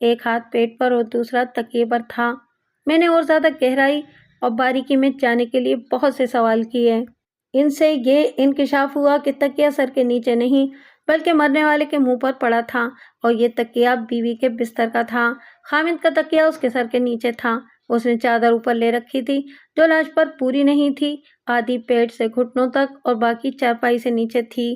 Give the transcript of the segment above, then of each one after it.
ایک ہاتھ پیٹ پر اور دوسرا تکیے پر تھا۔ میں نے اور زیادہ گہرائی اور باریکی میں جانے کے لیے بہت سے سوال کیے۔ ان سے یہ انکشاف ہوا کہ تکیہ سر کے نیچے نہیں بلکہ مرنے والے کے منہ پر پڑا تھا، اور یہ تکیہ بیوی کے بستر کا تھا۔ خامد کا تکیہ اس کے سر کے نیچے تھا۔ اس نے چادر اوپر لے رکھی تھی جو لاش پر پوری نہیں تھی، آدھی پیٹ سے گھٹنوں تک اور باقی چارپائی سے نیچے تھی۔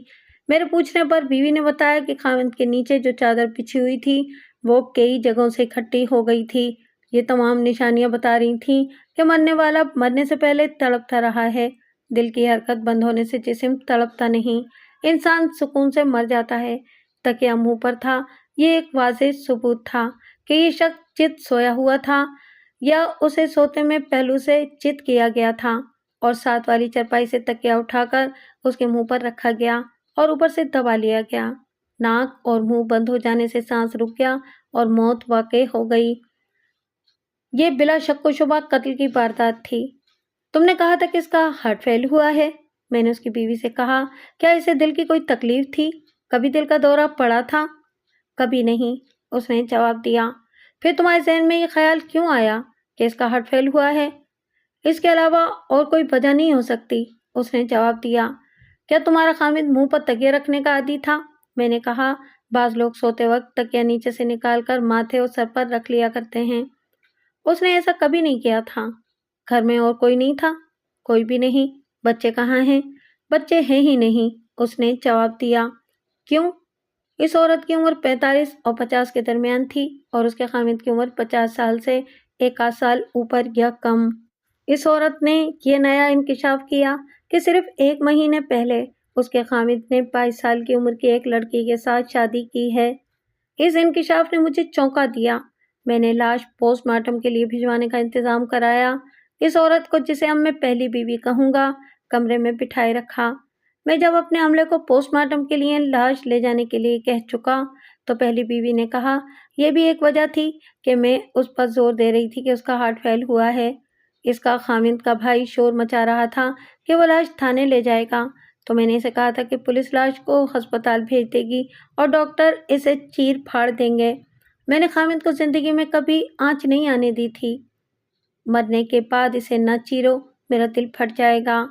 میرے پوچھنے پر بیوی نے بتایا کہ خامد کے نیچے جو چادر بچھی ہوئی تھی وہ کئی جگہوں سے اکٹھی ہو گئی تھی۔ یہ تمام نشانیاں بتا رہی تھیں کہ مرنے والا مرنے سے پہلے تڑپتا رہا ہے۔ دل کی حرکت بند ہونے سے جسم تڑپتا نہیں، انسان سکون سے مر جاتا ہے۔ تکیہ منہ پر تھا۔ یہ ایک واضح ثبوت تھا کہ یہ شخص چت سویا ہوا تھا یا اسے سوتے میں پہلو سے چت کیا گیا تھا، اور ساتھ والی چرپائی سے تکیہ اٹھا کر اس کے منہ پر رکھا گیا اور اوپر سے دبا لیا گیا۔ ناک اور منہ بند ہو جانے سے سانس رک گیا اور موت واقع ہو گئی۔ یہ بلا شک و شبہ قتل کی واردات تھی۔ تم نے کہا تھا کہ اس کا ہارٹ فیل ہوا ہے؟ میں نے اس کی بیوی سے کہا۔ کیا اسے دل کی کوئی تکلیف تھی؟ کبھی دل کا دورہ پڑا تھا؟ کبھی نہیں، اس نے جواب دیا۔ پھر تمہارے ذہن میں یہ خیال کیوں آیا کہ اس کا ہارٹ فیل ہوا ہے؟ اس کے علاوہ اور کوئی وجہ نہیں ہو سکتی، اس نے جواب دیا۔ کیا تمہارا خامد منہ پر تکیہ رکھنے کا عادی تھا؟ میں نے کہا۔ بعض لوگ سوتے وقت تکیہ نیچے سے نکال کر ماتھے اور سر پر رکھ لیا کرتے ہیں۔ اس نے ایسا کبھی نہیں کیا تھا۔ گھر میں اور کوئی نہیں تھا؟ کوئی بھی نہیں۔ بچے کہاں ہیں؟ بچے ہیں ہی نہیں، اس نے جواب دیا۔ کیوں؟ اس عورت کی عمر 45 اور 50 کے درمیان تھی اور اس کے خامد کی عمر 50 سال سے ایک آدھ سال اوپر یا کم۔ اس عورت نے یہ نیا انکشاف کیا کہ صرف ایک مہینے پہلے اس کے خامد نے 22 سال کی عمر کی ایک لڑکی کے ساتھ شادی کی ہے۔ اس انکشاف نے مجھے چونکا دیا۔ میں نے لاش پوسٹ مارٹم کے لیے بھجوانے کا انتظام کرایا۔ اس عورت کو، جسے اب میں پہلی بیوی کہوں گا، کمرے میں بٹھائے رکھا۔ میں جب اپنے عملے کو پوسٹ مارٹم کے لیے لاش لے جانے کے لیے کہہ چکا تو پہلی بیوی نے کہا، یہ بھی ایک وجہ تھی کہ میں اس پر زور دے رہی تھی کہ اس کا ہارٹ فیل ہوا ہے۔ اس کا خامد کا بھائی شور مچا رہا تھا کہ وہ لاش تھانے لے جائے گا، تو میں نے اسے کہا تھا کہ پولیس لاش کو ہسپتال بھیج دے گی اور ڈاکٹر اسے چیر پھاڑ دیں گے۔ میں نے خامد کو زندگی میں کبھی آنچ نہیں آنے دی تھی۔ مرنے کے بعد اسے نہ چیرو، میرا دل پھٹ جائے گا۔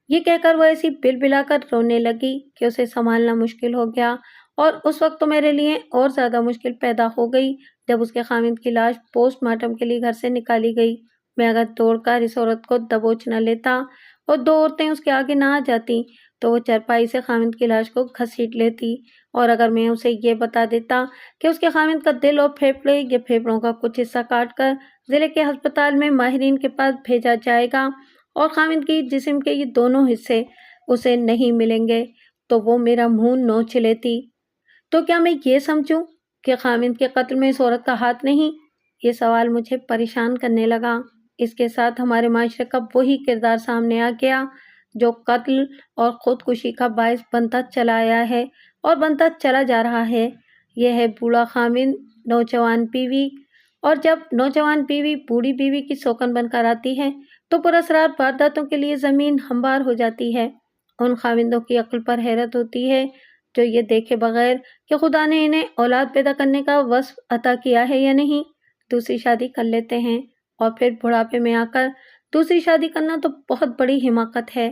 یہ کہہ کر وہ ایسی بل بلا کر رونے لگی کہ اسے سنبھالنا مشکل ہو گیا، اور اس وقت تو میرے لیے اور زیادہ مشکل پیدا ہو گئی جب اس کے خامد کی لاش پوسٹ مارٹم کے لیے گھر سے نکالی گئی۔ میں اگر دوڑ کر اس عورت کو دبوچ نہ لیتا اور دو عورتیں اس کے آگے نہ آ جاتی تو وہ چرپائی سے خامد کی لاش کو گھسیٹ لیتی، اور اگر میں اسے یہ بتا دیتا کہ اس کے خامد کا دل اور پھیپھڑے یا پھیپھڑوں کا کچھ حصہ کاٹ کر ضلع کے ہسپتال میں ماہرین کے پاس بھیجا جائے گا اور خامد کی جسم کے یہ دونوں حصے اسے نہیں ملیں گے تو وہ میرا منہ نوچ لیتی۔ تو کیا میں یہ سمجھوں کہ خامد کے قتل میں اس عورت کا ہاتھ نہیں؟ یہ سوال مجھے پریشان کرنے لگا۔ اس کے ساتھ ہمارے معاشرے کا وہی کردار سامنے آ گیا جو قتل اور خودکشی کا باعث بنتا چلا آیا ہے اور بنتا چلا جا رہا ہے۔ یہ ہے بوڑھا خامد، نوجوان بیوی، اور جب نوجوان بیوی بوڑھی بیوی کی سوکن بن کر آتی ہے تو پراسرار وارداتوں کے لیے زمین ہموار ہو جاتی ہے۔ ان خاوندوں کی عقل پر حیرت ہوتی ہے جو یہ دیکھے بغیر کہ خدا نے انہیں اولاد پیدا کرنے کا وصف عطا کیا ہے یا نہیں، دوسری شادی کر لیتے ہیں، اور پھر بڑھاپے میں آ کر دوسری شادی کرنا تو بہت بڑی حماقت ہے۔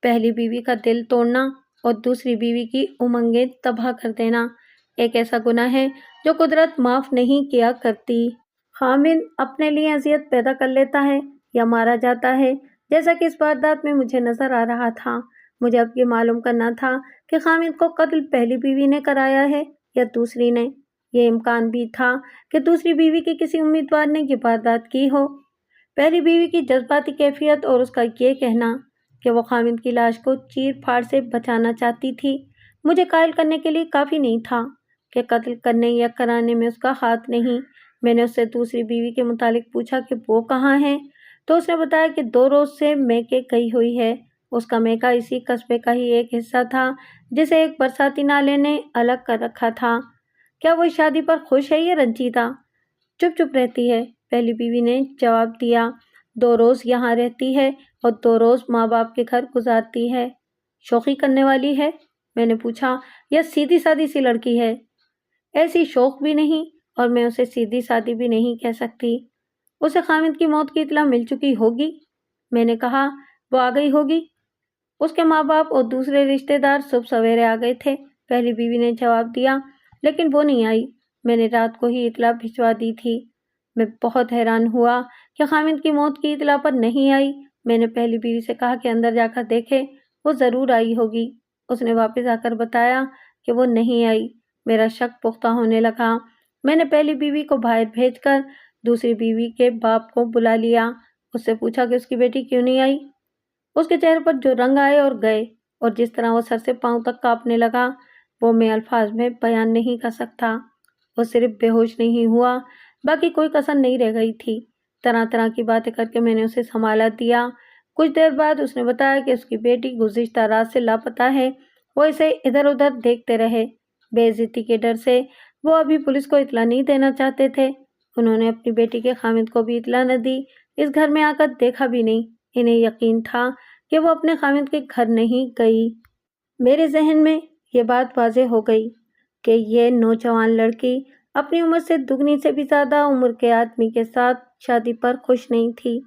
پہلی بیوی کا دل توڑنا اور دوسری بیوی کی امنگیں تباہ کر دینا ایک ایسا گناہ ہے جو قدرت معاف نہیں کیا کرتی۔ خامد اپنے لیے اذیت پیدا کر لیتا ہے یا مارا جاتا ہے، جیسا کہ اس واردات میں مجھے نظر آ رہا تھا۔ مجھے اب یہ معلوم کرنا تھا کہ خامد کو قتل پہلی بیوی نے کرایا ہے یا دوسری نے۔ یہ امکان بھی تھا کہ دوسری بیوی کے کسی امیدوار نے یہ واردات کی ہو۔ پہلی بیوی کی جذباتی کیفیت اور اس کا یہ کہنا کہ وہ خامد کی لاش کو چیر پھاڑ سے بچانا چاہتی تھی مجھے قائل کرنے کے لیے کافی نہیں تھا کہ قتل کرنے یا کرانے میں اس کا ہاتھ نہیں۔ میں نے اس سے دوسری بیوی کے متعلق پوچھا کہ وہ کہاں ہے تو اس نے بتایا کہ 2 روز سے میکے گئی ہوئی ہے۔ اس کا میکا اسی قصبے کا ہی ایک حصہ تھا جسے ایک برساتی نالے نے الگ کر رکھا تھا۔ کیا وہ اس شادی پر خوش ہے یا رنجیدہ؟ چپ چپ رہتی ہے، پہلی بیوی نے جواب دیا۔ 2 روز یہاں رہتی ہے اور 2 روز ماں باپ کے گھر گزارتی ہے۔ شوخی کرنے والی ہے؟ میں نے پوچھا۔ یا سیدھی سادی سی لڑکی ہے؟ ایسی شوخ بھی نہیں، اور میں اسے سیدھی سادی بھی نہیں کہہ سکتی۔ اسے خامد کی موت کی اطلاع مل چکی ہوگی؟ میں نے کہا۔ وہ آ گئی ہوگی۔ اس کے ماں باپ اور دوسرے رشتہ دار صبح سویرے آ گئے تھے، پہلی بیوی نے جواب دیا، لیکن وہ نہیں آئی۔ میں نے رات کو ہی اطلاع بھجوا دی تھی۔ میں بہت حیران ہوا کہ خامد کی موت کی اطلاع پر نہیں آئی۔ میں نے پہلی بیوی سے کہا کہ اندر جا کر دیکھے، وہ ضرور آئی ہوگی۔ اس نے واپس آ کر بتایا کہ وہ نہیں آئی۔ میرا شک پختہ ہونے لگا۔ میں نے پہلی بیوی کو باہر بھیج کر دوسری بیوی کے باپ کو بلا لیا۔ اس سے پوچھا کہ اس کی بیٹی کیوں نہیں آئی۔ اس کے چہرے پر جو رنگ آئے اور گئے اور جس طرح وہ سر سے پاؤں تک کانپنے لگا، وہ میں الفاظ میں بیان نہیں کر سکتا۔ وہ صرف بے ہوش نہیں ہوا، باقی کوئی کسر نہیں رہ گئی تھی۔ طرح طرح کی باتیں کر کے میں نے اسے سنبھالا دیا۔ کچھ دیر بعد اس نے بتایا کہ اس کی بیٹی گزشتہ رات سے لاپتہ ہے۔ وہ اسے ادھر ادھر دیکھتے رہے۔ بے عزتی کے ڈر سے وہ ابھی پولیس کو اطلاع نہیں دینا چاہتے تھے۔ انہوں نے اپنی بیٹی کے خامد کو بھی اطلاع نہ دی، اس گھر میں آ کر دیکھا بھی نہیں۔ انہیں یقین تھا کہ وہ اپنے خامد کے گھر نہیں گئی۔ میرے ذہن میں یہ بات واضح ہو گئی کہ یہ نوجوان لڑکی اپنی عمر سے دگنی سے بھی زیادہ عمر کے آدمی کے ساتھ شادی پر خوش نہیں تھی۔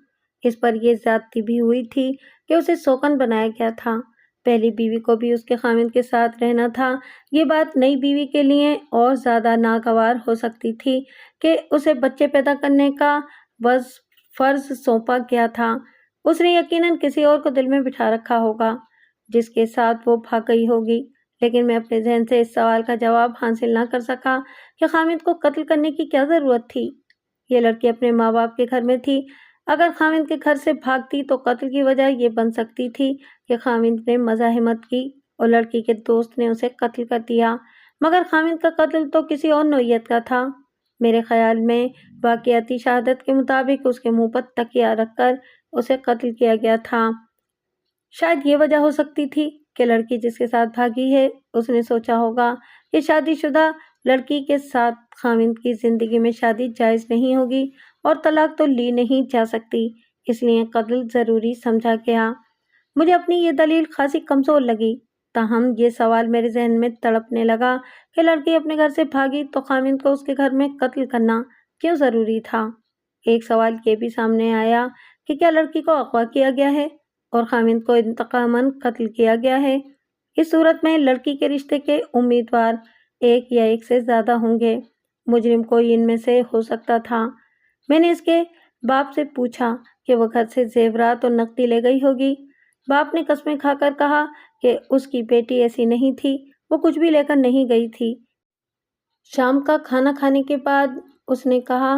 اس پر یہ زیادتی بھی ہوئی تھی کہ اسے سوکن بنایا گیا تھا۔ پہلی بیوی کو بھی اس کے خامد کے ساتھ رہنا تھا۔ یہ بات نئی بیوی کے لیے اور زیادہ ناگوار ہو سکتی تھی کہ اسے بچے پیدا کرنے کا فرض سونپا گیا تھا۔ اس نے یقیناً کسی اور کو دل میں بٹھا رکھا ہوگا جس کے ساتھ وہ بھاگ گئی ہوگی، لیکن میں اپنے ذہن سے اس سوال کا جواب حاصل نہ کر سکا کہ خامد کو قتل کرنے کی کیا ضرورت تھی۔ یہ لڑکی اپنے ماں باپ کے گھر میں تھی۔ اگر خامد کے گھر سے بھاگتی تو قتل کی وجہ یہ بن سکتی تھی کہ خامد نے مزاحمت کی اور لڑکی کے دوست نے اسے قتل کر دیا، مگر خامد کا قتل تو کسی اور نوعیت کا تھا۔ میرے خیال میں واقعاتی شہادت کے مطابق اس کے منہ پر تکیہ رکھ کر اسے قتل کیا گیا تھا۔ شاید یہ وجہ ہو سکتی تھی کہ لڑکی جس کے ساتھ بھاگی ہے، اس نے سوچا ہوگا کہ شادی شدہ لڑکی کے ساتھ خامد کی زندگی میں شادی جائز نہیں ہوگی اور طلاق تو لی نہیں جا سکتی، اس لیے قتل ضروری سمجھا گیا۔ مجھے اپنی یہ دلیل خاصی کمزور لگی، تاہم یہ سوال میرے ذہن میں تڑپنے لگا کہ لڑکی اپنے گھر سے بھاگی تو خامد کو اس کے گھر میں قتل کرنا کیوں ضروری تھا۔ ایک سوال یہ بھی سامنے آیا کہ کیا لڑکی کو اغوا کیا گیا ہے اور خامد کو انتقاماً قتل کیا گیا ہے؟ اس صورت میں لڑکی کے رشتے کے امیدوار ایک یا ایک سے زیادہ ہوں گے۔ مجرم کوئی ان میں سے ہو سکتا تھا۔ میں نے اس کے باپ سے پوچھا کہ وہ گھر سے زیورات اور نقدی لے گئی ہوگی۔ باپ نے قسمیں کھا کر کہا کہ اس کی بیٹی ایسی نہیں تھی، وہ کچھ بھی لے کر نہیں گئی تھی۔ شام کا کھانا کھانے کے بعد اس نے کہا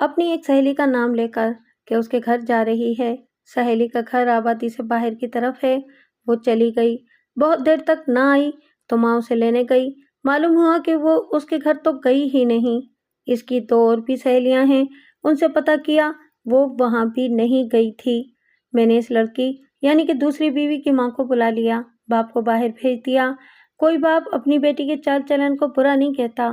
اپنی ایک سہیلی کا نام لے کر کہ اس کے گھر جا رہی ہے۔ سہیلی کا گھر آبادی سے باہر کی طرف ہے۔ وہ چلی گئی، بہت دیر تک نہ آئی تو ماں اسے لینے گئی۔ معلوم ہوا کہ وہ اس کے گھر تو گئی ہی نہیں۔ اس کی دو اور بھی سہیلیاں ہیں، ان سے پتہ کیا، وہ وہاں بھی نہیں گئی تھی۔ میں نے اس لڑکی یعنی کہ دوسری بیوی کی ماں کو بلا لیا، باپ کو باہر بھیج دیا۔ کوئی باپ اپنی بیٹی کے چال چلن کو برا نہیں کہتا۔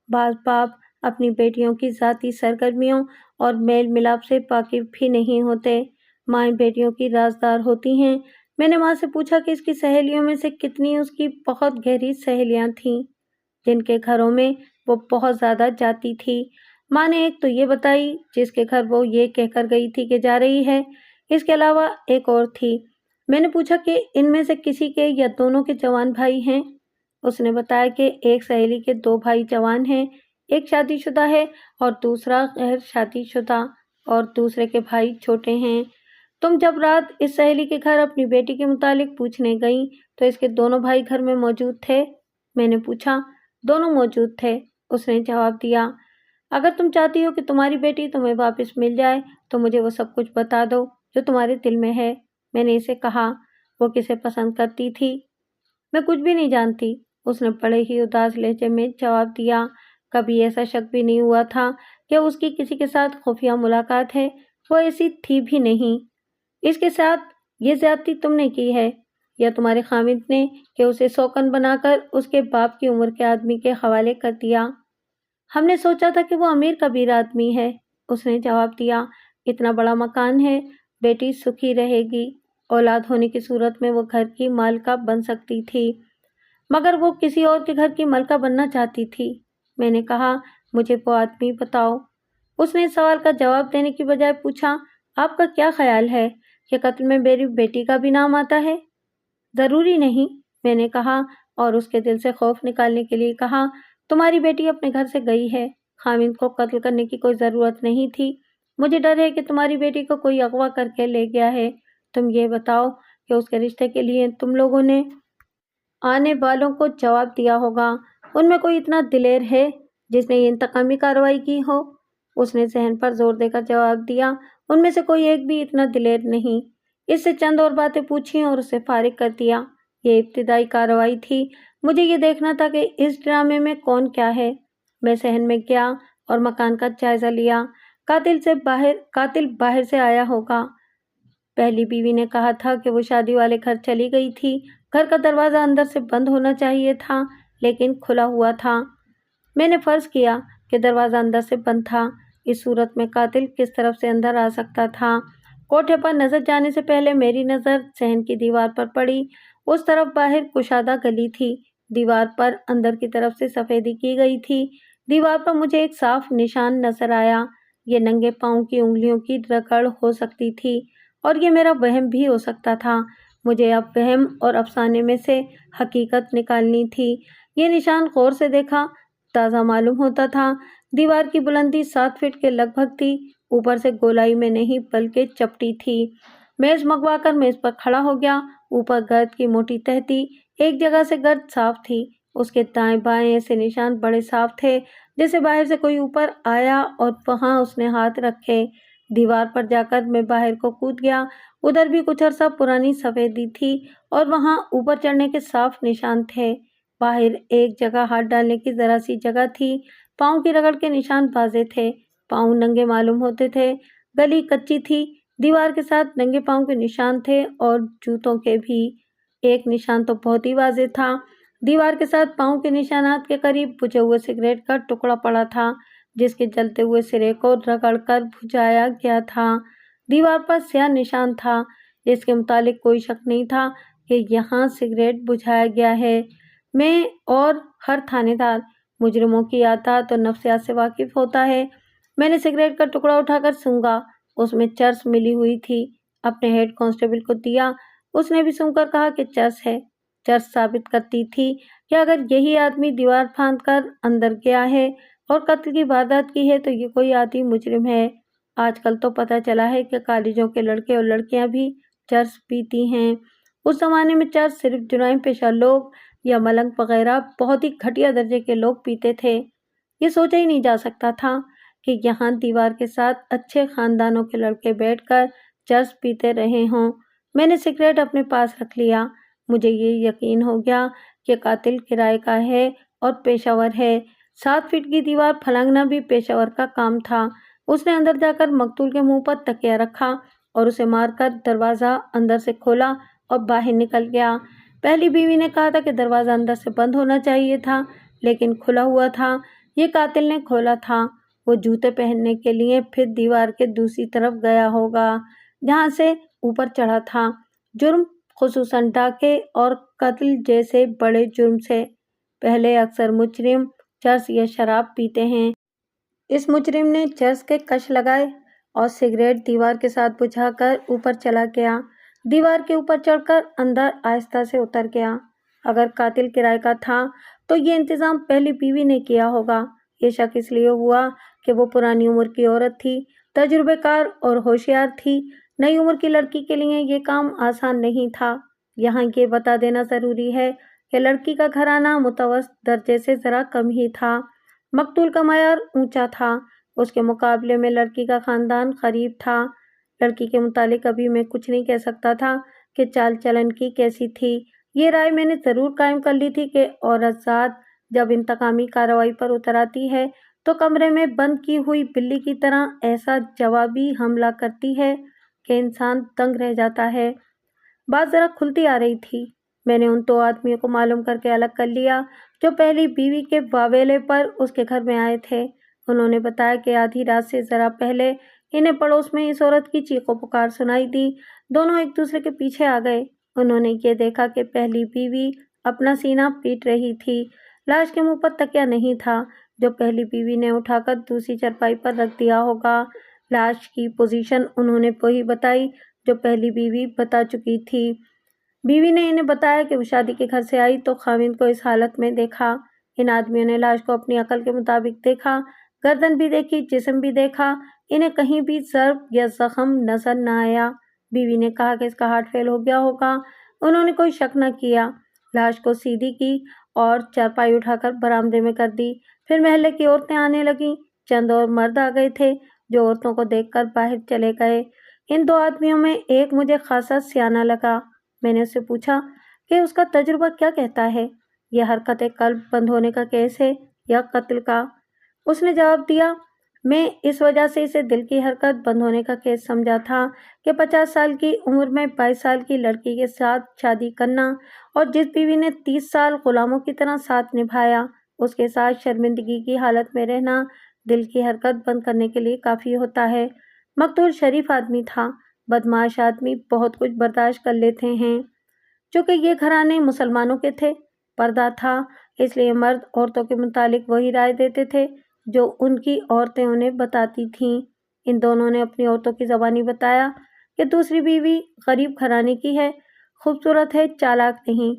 بعض باپ اپنی بیٹیوں کی ذاتی سرگرمیوں اور میل ملاپ سے واقف بھی نہیں ہوتے۔ مائیں بیٹیوں کی رازدار ہوتی ہیں۔ میں نے ماں سے پوچھا کہ اس کی سہیلیوں میں سے کتنی اس کی بہت گہری سہیلیاں تھیں جن کے گھروں میں وہ بہت زیادہ جاتی تھی۔ ماں نے ایک تو یہ بتائی جس کے گھر وہ یہ کہہ کر گئی تھی کہ جا رہی ہے، اس کے علاوہ ایک اور تھی۔ میں نے پوچھا کہ ان میں سے کسی کے یا دونوں کے جوان بھائی ہیں؟ اس نے بتایا کہ ایک سہیلی کے 2 بھائی جوان ہیں، ایک شادی شدہ ہے اور دوسرا غیر شادی شدہ، اور دوسرے کے بھائی چھوٹے ہیں۔ تم جب رات اس سہیلی کے گھر اپنی بیٹی کے متعلق پوچھنے گئیں تو اس کے دونوں بھائی گھر میں موجود تھے؟ میں نے پوچھا۔ دونوں موجود تھے، اس نے جواب دیا۔ اگر تم چاہتی ہو کہ تمہاری بیٹی تمہیں واپس مل جائے تو مجھے وہ سب کچھ بتا دو جو تمہارے دل میں ہے۔ میں نے اسے کہا۔ وہ کسے پسند کرتی تھی؟ میں کچھ بھی نہیں جانتی، اس نے بڑے ہی اداس لہجے میں جواب دیا۔ کبھی ایسا شک بھی نہیں ہوا تھا کہ اس کی کسی کے ساتھ خفیہ ملاقات ہے، وہ ایسی تھی بھی نہیں۔ اس کے ساتھ یہ زیادتی تم نے کی ہے یا تمہارے خامد نے کہ اسے سوکن بنا کر اس کے باپ کی عمر کے آدمی کے حوالے کر دیا؟ ہم نے سوچا تھا کہ وہ امیر کبیر آدمی ہے، اس نے جواب دیا۔ اتنا بڑا مکان ہے، بیٹی سکھی رہے گی، اولاد ہونے کی صورت میں وہ گھر کی مالکہ بن سکتی تھی، مگر وہ کسی اور کے گھر کی مالکہ بننا چاہتی تھی۔ میں نے کہا مجھے وہ آدمی بتاؤ۔ اس نے اس سوال کا جواب دینے کی بجائے پوچھا، آپ کا کیا خیال ہے کہ قتل میں میری بیٹی کا بھی نام آتا ہے؟ ضروری نہیں، میں نے کہا، اور اس کے دل سے خوف نکالنے کے لیے کہا، تمہاری بیٹی اپنے گھر سے گئی ہے، خاوند کو قتل کرنے کی کوئی ضرورت نہیں تھی۔ مجھے ڈر ہے کہ تمہاری بیٹی کو کوئی اغوا کر کے لے گیا ہے۔ تم یہ بتاؤ کہ اس کے رشتے کے لیے تم لوگوں نے آنے والوں کو جواب دیا ہوگا، ان میں کوئی اتنا دلیر ہے جس نے یہ انتقامی کارروائی کی ہو؟ اس نے ذہن پر زور دے کر جواب دیا، ان میں سے کوئی ایک بھی اتنا دلیر نہیں۔ اس سے چند اور باتیں پوچھیں اور اسے فارغ کر دیا۔ یہ ابتدائی کارروائی تھی، مجھے یہ دیکھنا تھا کہ اس ڈرامے میں کون کیا ہے۔ میں صحن میں گیا اور مکان کا جائزہ لیا۔ قاتل باہر سے آیا ہوگا۔ پہلی بیوی نے کہا تھا کہ وہ شادی والے گھر چلی گئی تھی۔ گھر کا دروازہ اندر سے بند ہونا چاہیے تھا، لیکن کھلا ہوا تھا۔ میں نے فرض کیا کہ دروازہ اندر سے بند تھا۔ اس صورت میں قاتل کس طرف سے اندر آ سکتا تھا؟ کوٹھے پر نظر جانے سے پہلے میری نظر صحن کی دیوار پر پڑی۔ اس طرف باہر کشادہ گلی تھی۔ دیوار پر اندر کی طرف سے سفیدی کی گئی تھی۔ دیوار پر مجھے ایک صاف نشان نظر آیا۔ یہ ننگے پاؤں کی انگلیوں کی رگڑ ہو سکتی تھی، اور یہ میرا وہم بھی ہو سکتا تھا۔ مجھے اب وہم اور افسانے میں سے حقیقت نکالنی تھی۔ یہ نشان غور سے دیکھا تازہ معلوم ہوتا تھا۔ دیوار کی بلندی 7 فٹ کے لگ بھگ تھی، اوپر سے گولائی میں نہیں بلکہ چپٹی تھی۔ میز منگوا کر میز پر کھڑا ہو گیا۔ اوپر گرد کی موٹی تہہ تھی، ایک جگہ سے گرد صاف تھی۔ اس کے دائیں بائیں ایسے نشان بڑے صاف تھے جیسے باہر سے کوئی اوپر آیا اور وہاں اس نے ہاتھ رکھے۔ دیوار پر جا کر میں باہر کو کود گیا۔ ادھر بھی کچھ عرصہ پرانی سفیدی تھی اور وہاں اوپر چڑھنے کے صاف نشان تھے۔ باہر ایک جگہ ہاتھ ڈالنے کی ذرا سی جگہ تھی۔ پاؤں کی رگڑ کے نشان واضح تھے، پاؤں ننگے معلوم ہوتے تھے۔ گلی کچی تھی، دیوار کے ساتھ ننگے پاؤں کے نشان تھے اور جوتوں کے بھی۔ ایک نشان تو بہت ہی واضح تھا، دیوار کے ساتھ پاؤں کے نشانات کے قریب بجھے ہوئے سگریٹ کا ٹکڑا پڑا تھا، جس کے جلتے ہوئے سرے کو رگڑ کر بجھایا گیا تھا۔ دیوار پر سیاہ نشان تھا، جس کے متعلق کوئی شک نہیں تھا کہ یہاں سگریٹ بجھایا گیا ہے۔ میں اور ہر تھانے دار مجرموں کی عادات اور نفسیات سے واقف ہوتا ہے۔ میں نے سگریٹ کا ٹکڑا اٹھا کر سونگھا، اس میں چرس ملی ہوئی تھی۔ اپنے ہیڈ کانسٹیبل کو دیا، اس نے بھی سونگھ کر کہا کہ چرس ہے۔ چرس ثابت کرتی تھی کہ اگر یہی آدمی دیوار پھاند کر اندر گیا ہے اور قتل کی واردات کی ہے تو یہ کوئی عادی مجرم ہے۔ آج کل تو پتہ چلا ہے کہ کالجوں کے لڑکے اور لڑکیاں بھی چرس پیتی ہیں۔ اس زمانے میں چرس صرف جرائم پیشہ لوگ یا ملنگ وغیرہ بہت ہی گھٹیا درجے کے لوگ پیتے تھے۔ یہ سوچا ہی نہیں جا سکتا تھا کہ یہاں دیوار کے ساتھ اچھے خاندانوں کے لڑکے بیٹھ کر چرس پیتے رہے ہوں۔ میں نے سگریٹ اپنے پاس رکھ لیا۔ مجھے یہ یقین ہو گیا کہ قاتل کرائے کا ہے اور پیشہ ور ہے۔ 7 فٹ کی دیوار پھلانگنا بھی پیشہ ور کا کام تھا۔ اس نے اندر جا کر مقتول کے منہ پر تکیہ رکھا اور اسے مار کر دروازہ اندر سے کھولا اور باہر نکل گیا۔ پہلی بیوی نے کہا تھا کہ دروازہ اندر سے بند ہونا چاہیے تھا، لیکن کھلا ہوا تھا۔ یہ قاتل نے کھولا تھا۔ وہ جوتے پہننے کے لیے پھر دیوار کے دوسری طرف گیا ہوگا جہاں سے اوپر چڑھا تھا۔ جرم، خصوصاً ڈاکے اور قتل جیسے بڑے جرم سے پہلے اکثر مجرم چرس یا شراب پیتے ہیں۔ اس مجرم نے چرس کے کش لگائے اور سگریٹ دیوار کے ساتھ بجھا کر اوپر چلا گیا۔ دیوار کے اوپر چڑھ کر اندر آہستہ سے اتر گیا۔ اگر قاتل کرائے کا تھا تو یہ انتظام پہلی بیوی نے کیا ہوگا۔ یہ شک اس لیے ہوا کہ وہ پرانی عمر کی عورت تھی، تجربے کار اور ہوشیار تھی۔ نئی عمر کی لڑکی کے لیے یہ کام آسان نہیں تھا۔ یہاں یہ بتا دینا ضروری ہے کہ لڑکی کا گھرانہ متوسط درجے سے ذرا کم ہی تھا۔ مقتول کا معیار اونچا تھا، اس کے مقابلے میں لڑکی کا خاندان غریب تھا۔ لڑکی کے متعلق ابھی میں کچھ نہیں کہہ سکتا تھا کہ چال چلن کی کیسی تھی۔ یہ رائے میں نے ضرور قائم کر لی تھی کہ عورت ذات جب انتقامی کارروائی پر اتر آتی ہے تو کمرے میں بند کی ہوئی بلی کی طرح ایسا جوابی حملہ کرتی ہے کہ انسان دنگ رہ جاتا ہے۔ بات ذرا کھلتی آ رہی تھی۔ میں نے ان 2 آدمیوں کو معلوم کر کے الگ کر لیا جو پہلی بیوی کے واویلے پر اس کے گھر میں آئے تھے۔ انہوں نے بتایا کہ آدھی رات سے ذرا پہلے انہیں پڑوس میں اس عورت کی چیخ و پکار سنائی دی۔ دونوں ایک دوسرے کے پیچھے آ گئے۔ انہوں نے یہ دیکھا کہ پہلی بیوی اپنا سینہ پیٹ رہی تھی۔ لاش کے منہ پر تکیہ نہیں تھا۔ جو پہلی بیوی نے اٹھا کر دوسری چارپائی پر رکھ دیا ہوگا۔ لاش کی پوزیشن انہوں نے وہی بتائی جو پہلی بیوی بتا چکی تھی۔ بیوی نے انہیں بتایا کہ وہ شادی کے گھر سے آئی تو خاوند کو اس حالت میں دیکھا۔ ان آدمیوں نے لاش کو اپنی عقل کے مطابق دیکھا، گردن بھی دیکھی، جسم بھی دیکھا، انہیں کہیں بھی ضرب یا زخم نظر نہ آیا۔ بیوی نے کہا کہ اس کا ہارٹ فیل ہو گیا ہوگا۔ انہوں نے کوئی شک نہ کیا، لاش کو سیدھی کی اور چارپائی اٹھا کر برآمدے میں کر دی۔ پھر محلے کی عورتیں آنے لگیں، چند اور مرد آ گئے تھے جو عورتوں کو دیکھ کر باہر چلے گئے۔ ان دو آدمیوں میں ایک مجھے خاصا سیانہ لگا۔ میں نے اس سے پوچھا کہ اس کا تجربہ کیا کہتا ہے، یہ حرکت قلب بند ہونے کا کیس ہے یا قتل کا؟ اس نے جواب دیا، میں اس وجہ سے اسے دل کی حرکت بند ہونے کا کیس سمجھا تھا کہ 50 سال کی عمر میں 22 سال کی لڑکی کے ساتھ شادی کرنا اور جس بیوی نے 30 سال غلاموں کی طرح ساتھ نبھایا اس کے ساتھ شرمندگی کی حالت میں رہنا دل کی حرکت بند کرنے کے لیے کافی ہوتا ہے۔ مقتول شریف آدمی تھا، بدمعاش آدمی بہت کچھ برداشت کر لیتے ہیں۔ چونکہ یہ گھرانے مسلمانوں کے تھے، پردہ تھا، اس لیے مرد عورتوں کے متعلق وہی رائے دیتے تھے جو ان کی عورتیں انہیں بتاتی تھیں۔ ان دونوں نے اپنی عورتوں کی زبانی بتایا کہ دوسری بیوی غریب گھرانے کی ہے، خوبصورت ہے، چالاک نہیں۔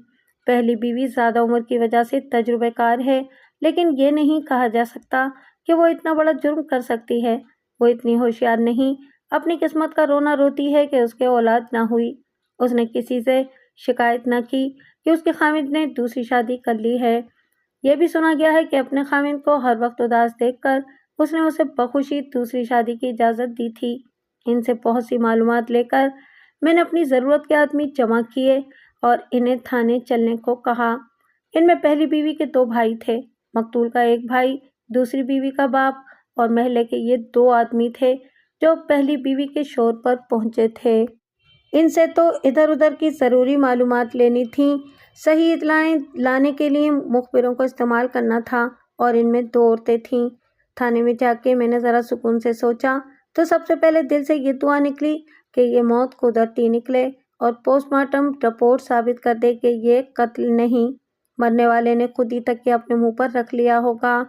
پہلی بیوی زیادہ عمر کی وجہ سے تجربہ کار ہے، لیکن یہ نہیں کہا جا سکتا کہ وہ اتنا بڑا جرم کر سکتی ہے۔ وہ اتنی ہوشیار نہیں، اپنی قسمت کا رونا روتی ہے کہ اس کے اولاد نہ ہوئی۔ اس نے کسی سے شکایت نہ کی کہ اس کے خاوند نے دوسری شادی کر لی ہے۔ یہ بھی سنا گیا ہے کہ اپنے خاوند کو ہر وقت اداس دیکھ کر اس نے اسے بخوشی دوسری شادی کی اجازت دی تھی۔ ان سے بہت سی معلومات لے کر میں نے اپنی ضرورت کے آدمی جمع کیے اور انہیں تھانے چلنے کو کہا۔ ان میں پہلی بیوی کے 2 بھائی تھے، مقتول کا ایک بھائی، دوسری بیوی کا باپ، اور محلے کے یہ 2 آدمی تھے جو پہلی بیوی کے شور پر پہنچے تھے۔ ان سے تو ادھر ادھر کی ضروری معلومات لینی تھیں، صحیح اطلاعیں لانے کے لیے مخبروں کو استعمال کرنا تھا، اور ان میں 2 عورتیں تھیں۔ تھانے میں جا کے میں نے ذرا سکون سے سوچا تو سب سے پہلے دل سے یہ دعا نکلی کہ یہ موت قدرتی نکلے اور پوسٹ مارٹم رپورٹ ثابت کر دے کہ یہ قتل نہیں، مرنے والے نے خود ہی تکیہ اپنے منہ پر رکھ لیا ہوگا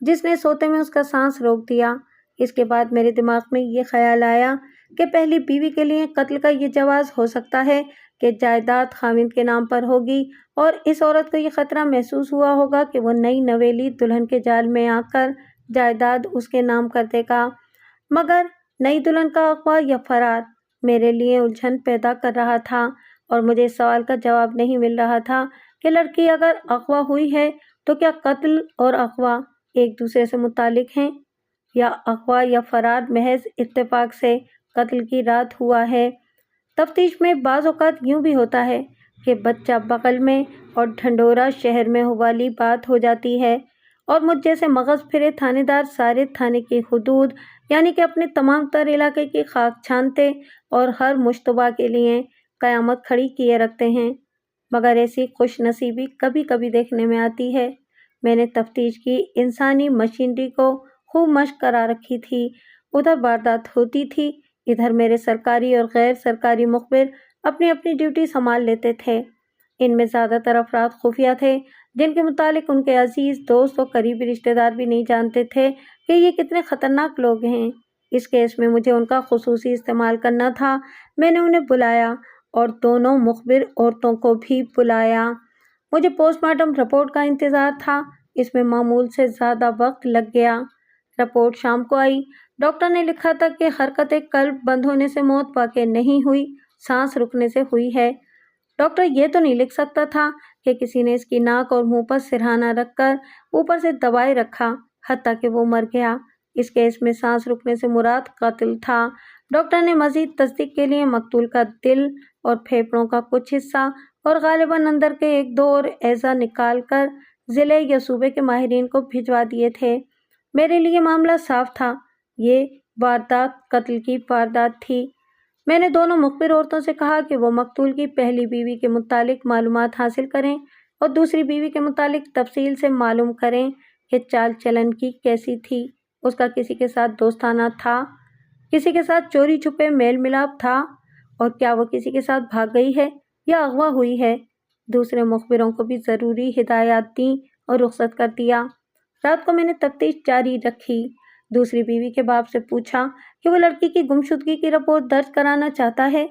جس نے سوتے میں اس کا سانس روک دیا۔ اس کے بعد میرے دماغ میں یہ خیال آیا کہ پہلی بیوی کے لیے قتل کا یہ جواز ہو سکتا ہے کہ جائیداد خاوند کے نام پر ہوگی، اور اس عورت کو یہ خطرہ محسوس ہوا ہوگا کہ وہ نئی نویلی دلہن کے جال میں آ کر جائیداد اس کے نام کر دے گا۔ مگر نئی دلہن کا اغوا یا فرار میرے لیے الجھن پیدا کر رہا تھا، اور مجھے اس سوال کا جواب نہیں مل رہا تھا کہ لڑکی اگر اغوا ہوئی ہے تو کیا قتل اور اغوا ایک دوسرے سے متعلق ہیں، یا اغوا یا فرار محض اتفاق سے قتل کی رات ہوا ہے۔ تفتیش میں بعض اوقات یوں بھی ہوتا ہے کہ بچہ بغل میں اور ڈھنڈورا شہر میں والی بات ہو جاتی ہے، اور مجھ جیسے مغز پھرے تھانے دار سارے تھانے کی حدود یعنی کہ اپنے تمام تر علاقے کی خاک چھانتے اور ہر مشتبہ کے لیے قیامت کھڑی کیے رکھتے ہیں۔ مگر ایسی خوش نصیبی کبھی کبھی دیکھنے میں آتی ہے۔ میں نے تفتیش کی انسانی مشینری کو خوب مشق کرا رکھی تھی، ادھر واردات ہوتی تھی، ادھر میرے سرکاری اور غیر سرکاری مخبر اپنی اپنی ڈیوٹی سنبھال لیتے تھے۔ ان میں زیادہ تر افراد خفیہ تھے جن کے متعلق ان کے عزیز دوست اور قریبی رشتہ دار بھی نہیں جانتے تھے کہ یہ کتنے خطرناک لوگ ہیں۔ اس کیس میں مجھے ان کا خصوصی استعمال کرنا تھا۔ میں نے انہیں بلایا اور دونوں مخبر عورتوں کو بھی بلایا۔ مجھے پوسٹ مارٹم رپورٹ کا انتظار تھا، اس میں معمول سے زیادہ وقت لگ گیا۔ رپورٹ شام کو آئی۔ ڈاکٹر نے لکھا تھا کہ حرکت قلب بند ہونے سے موت واقع نہیں ہوئی، سانس رکنے سے ہوئی ہے۔ ڈاکٹر یہ تو نہیں لکھ سکتا تھا کہ کسی نے اس کی ناک اور منہ پر سرہانہ رکھ کر اوپر سے دبائے رکھا حتیٰ کہ وہ مر گیا۔ اس کیس میں سانس رکنے سے مراد قتل تھا۔ ڈاکٹر نے مزید تصدیق کے لیے مقتول کا دل اور پھیپھڑوں کا کچھ حصہ اور غالباً اندر کے 1-2 اور اعضاء نکال کر ضلع یا صوبے کے ماہرین کو بھجوا دیے تھے۔ میرے لیے معاملہ صاف تھا، یہ واردات قتل کی واردات تھی۔ میں نے دونوں مخبر عورتوں سے کہا کہ وہ مقتول کی پہلی بیوی کے متعلق معلومات حاصل کریں اور دوسری بیوی کے متعلق تفصیل سے معلوم کریں کہ چال چلن کی کیسی تھی، اس کا کسی کے ساتھ دوستانہ تھا، کسی کے ساتھ چوری چھپے میل ملاپ تھا، اور کیا وہ کسی کے ساتھ بھاگ گئی ہے یا اغوا ہوئی ہے۔ دوسرے مخبروں کو بھی ضروری ہدایات دیں اور رخصت کر دیا۔ رات کو میں نے تفتیش جاری رکھی۔ دوسری بیوی کے باپ سے پوچھا کہ وہ لڑکی کی گمشدگی کی رپورٹ درج کرانا چاہتا ہے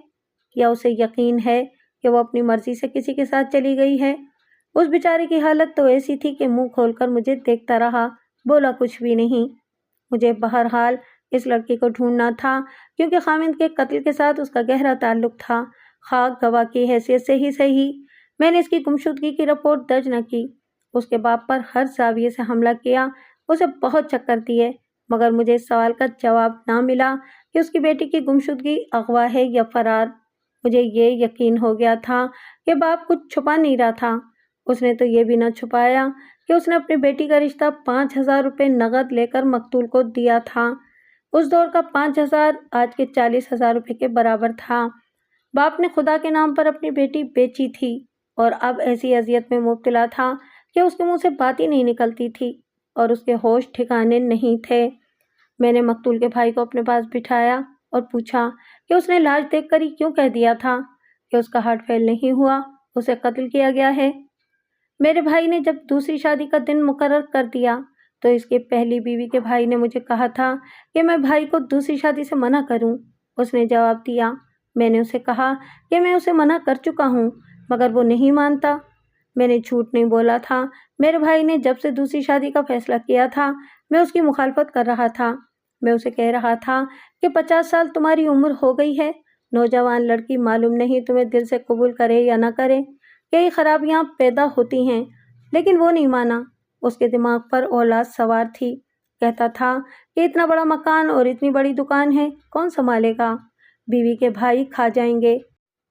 یا اسے یقین ہے کہ وہ اپنی مرضی سے کسی کے ساتھ چلی گئی ہے۔ اس بیچارے کی حالت تو ایسی تھی کہ منہ کھول کر مجھے دیکھتا رہا، بولا کچھ بھی نہیں۔ مجھے بہرحال اس لڑکی کو ڈھونڈنا تھا کیونکہ خامند کے قتل کے ساتھ اس کا گہرا تعلق تھا، خاک گواہ کی حیثیت سے ہی صحیح۔ میں نے اس کی گمشدگی کی رپورٹ درج نہ کی، اس کے باپ پر ہر زاویے سے حملہ کیا، اسے بہت چکر دیے، مگر مجھے اس سوال کا جواب نہ ملا کہ اس کی بیٹی کی گمشدگی اغوا ہے یا فرار۔ مجھے یہ یقین ہو گیا تھا کہ باپ کچھ چھپا نہیں رہا تھا۔ اس نے تو یہ بھی نہ چھپایا کہ اس نے اپنی بیٹی کا رشتہ 5,000 روپے نقد لے کر مقتول کو دیا تھا۔ اس دور کا 5,000 آج کے 40,000 روپے کے برابر تھا۔ باپ نے خدا کے نام پر اپنی بیٹی بیچی تھی اور اب ایسی اذیت میں مبتلا تھا کہ اس کے منہ سے بات ہی نہیں نکلتی تھی اور اس کے ہوش ٹھکانے نہیں تھے۔ میں نے مقتول کے بھائی کو اپنے پاس بٹھایا اور پوچھا کہ اس نے لاش دیکھ کر ہی کیوں کہہ دیا تھا کہ اس کا ہارٹ فیل نہیں ہوا، اسے قتل کیا گیا ہے۔ میرے بھائی نے جب دوسری شادی کا دن مقرر کر دیا تو اس کے پہلی بیوی کے بھائی نے مجھے کہا تھا کہ میں بھائی کو دوسری شادی سے منع کروں۔ اس نے جواب دیا۔ میں نے اسے کہا کہ میں اسے منع کر چکا ہوں مگر وہ نہیں مانتا۔ میں نے جھوٹ نہیں بولا تھا۔ میرے بھائی نے جب سے دوسری شادی کا فیصلہ کیا تھا میں اس کی مخالفت کر رہا تھا۔ میں اسے کہہ رہا تھا کہ 50 سال تمہاری عمر ہو گئی ہے، نوجوان لڑکی معلوم نہیں تمہیں دل سے قبول کرے یا نہ کرے، کئی خرابیاں پیدا ہوتی ہیں، لیکن وہ نہیں مانا۔ اس کے دماغ پر اولاد سوار تھی، کہتا تھا کہ اتنا بڑا مکان اور اتنی بڑی دکان ہے، کون سنبھالے گا، بیوی کے بھائی کھا جائیں گے۔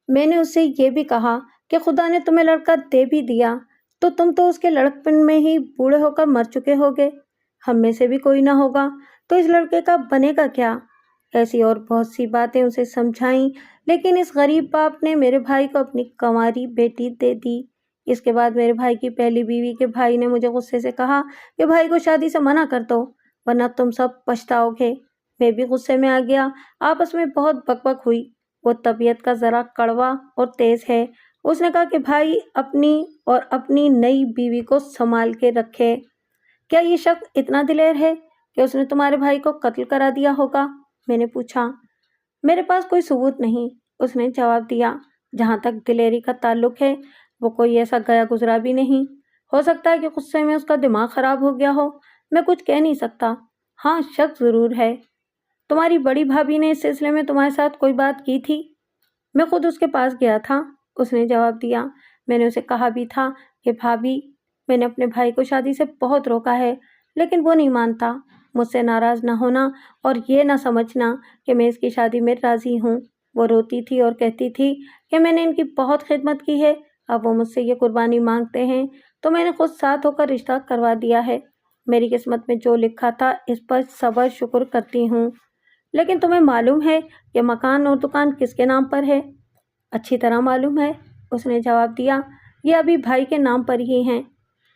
میں نے اس سے یہ بھی کہا کہ خدا نے تمہیں لڑکا دے بھی دیا تو تم تو اس کے لڑکپن میں ہی بوڑھے ہو کر مر چکے ہوگے، ہم میں سے بھی کوئی نہ ہوگا تو اس لڑکے کا بنے گا کیا۔ ایسی اور بہت سی باتیں اسے سمجھائیں، لیکن اس غریب باپ نے میرے بھائی کو اپنی کنواری بیٹی دے دی۔ اس کے بعد میرے بھائی کی پہلی بیوی کے بھائی نے مجھے غصے سے کہا کہ بھائی کو شادی سے منع کر دو ورنہ تم سب پچھتاؤ گے۔ میں بھی غصے میں آ گیا، آپس میں بہت بک بک ہوئی۔ وہ طبیعت کا ذرا کڑوا اور تیز ہے۔ اس نے کہا کہ بھائی اپنی اور اپنی نئی بیوی کو سنبھال کے رکھے۔ کیا یہ شخص اتنا دلیر ہے کہ اس نے تمہارے بھائی کو قتل کرا دیا ہوگا؟ میں نے پوچھا۔ میرے پاس کوئی ثبوت نہیں، اس نے جواب دیا۔ جہاں تک دلیری کا تعلق ہے وہ کوئی ایسا گیا گزرا بھی نہیں، ہو سکتا ہے کہ غصے میں اس کا دماغ خراب ہو گیا ہو، میں کچھ کہہ نہیں سکتا۔ ہاں شک ضرور ہے۔ تمہاری بڑی بھابھی نے اس سلسلے میں تمہارے ساتھ کوئی بات کی تھی؟ میں خود اس کے پاس گیا تھا، اس نے جواب دیا۔ میں نے اسے کہا بھی تھا کہ بھابھی، میں نے اپنے بھائی کو شادی سے بہت روکا ہے لیکن وہ نہیں مانتا۔ مجھ سے ناراض نہ ہونا اور یہ نہ سمجھنا کہ میں اس کی شادی میں راضی ہوں۔ وہ روتی تھی اور کہتی تھی کہ میں نے ان کی بہت خدمت کی ہے، اب وہ مجھ سے یہ قربانی مانگتے ہیں تو میں نے خود ساتھ ہو کر رشتہ کروا دیا ہے۔ میری قسمت میں جو لکھا تھا اس پر صبر شکر کرتی ہوں۔ لیکن تمہیں معلوم ہے کہ مکان اور دکان کس کے نام پر ہے؟ اچھی طرح معلوم ہے، اس نے جواب دیا۔ یہ ابھی بھائی کے نام پر ہی ہیں۔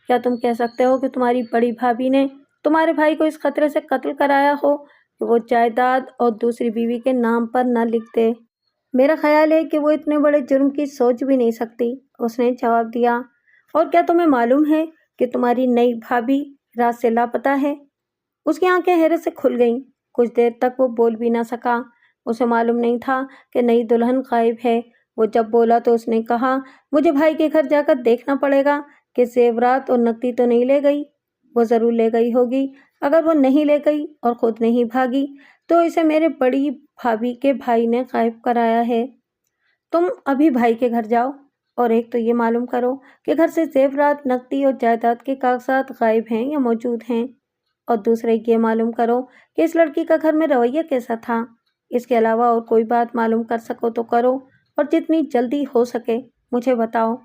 کیا تم کہہ سکتے ہو کہ تمہاری بڑی بھابھی نے تمہارے بھائی کو اس خطرے سے قتل کرایا ہو کہ وہ جائیداد اور دوسری بیوی کے نام پر نہ لکھ دے؟ میرا خیال ہے کہ وہ اتنے بڑے جرم کی سوچ بھی نہیں سکتی، اس نے جواب دیا۔ اور کیا تمہیں معلوم ہے کہ تمہاری نئی بھابھی رات سے لاپتہ ہے؟ اس کی آنکھیں حیرت سے کھل گئیں، کچھ دیر تک وہ بول بھی نہ سکا۔ اسے معلوم نہیں تھا کہ نئی دلہن غائب ہے۔ وہ جب بولا تو اس نے کہا، مجھے بھائی کے گھر جا کر دیکھنا پڑے گا کہ زیورات اور نقدی تو نہیں لے گئی۔ وہ ضرور لے گئی ہوگی، اگر وہ نہیں لے گئی اور خود نہیں بھاگی تو اسے میرے بڑی بھابھی کے بھائی نے غائب کرایا ہے۔ تم ابھی بھائی کے گھر جاؤ اور ایک تو یہ معلوم کرو کہ گھر سے زیورات، نقدی اور جائیداد کے کاغذات غائب ہیں یا موجود ہیں، اور دوسرے یہ معلوم کرو کہ اس لڑکی کا گھر میں رویہ کیسا تھا۔ اس کے علاوہ اور کوئی بات معلوم کر سکو تو کرو اور جتنی جلدی ہو سکے مجھے بتاؤ۔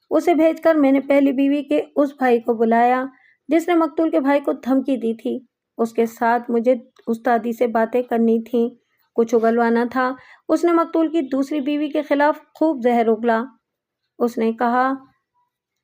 اسے بھیج کر میں نے پہلی بیوی کے اس بھائی کو بلایا جس نے مقتول کے بھائی کو دھمکی دی تھی۔ اس کے ساتھ مجھے استادی سے باتیں کرنی تھیں، کچھ اگلوانا تھا۔ اس نے مقتول کی دوسری بیوی کے خلاف خوب زہر اگلا۔ اس نے کہا،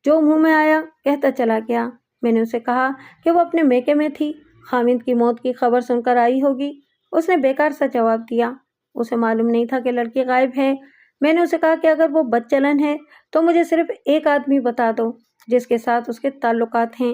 جو منہ میں آیا کہتا چلا گیا۔ میں نے اسے کہا کہ وہ اپنے میکے میں تھی، خامند کی موت کی خبر سن کر آئی ہوگی۔ اس نے بیکار سا جواب دیا۔ اسے معلوم نہیں تھا کہ لڑکی غائب ہے۔ میں نے اسے کہا کہ اگر وہ بد چلن ہے تو مجھے صرف ایک آدمی بتا دو جس کے ساتھ اس کے تعلقات ہیں۔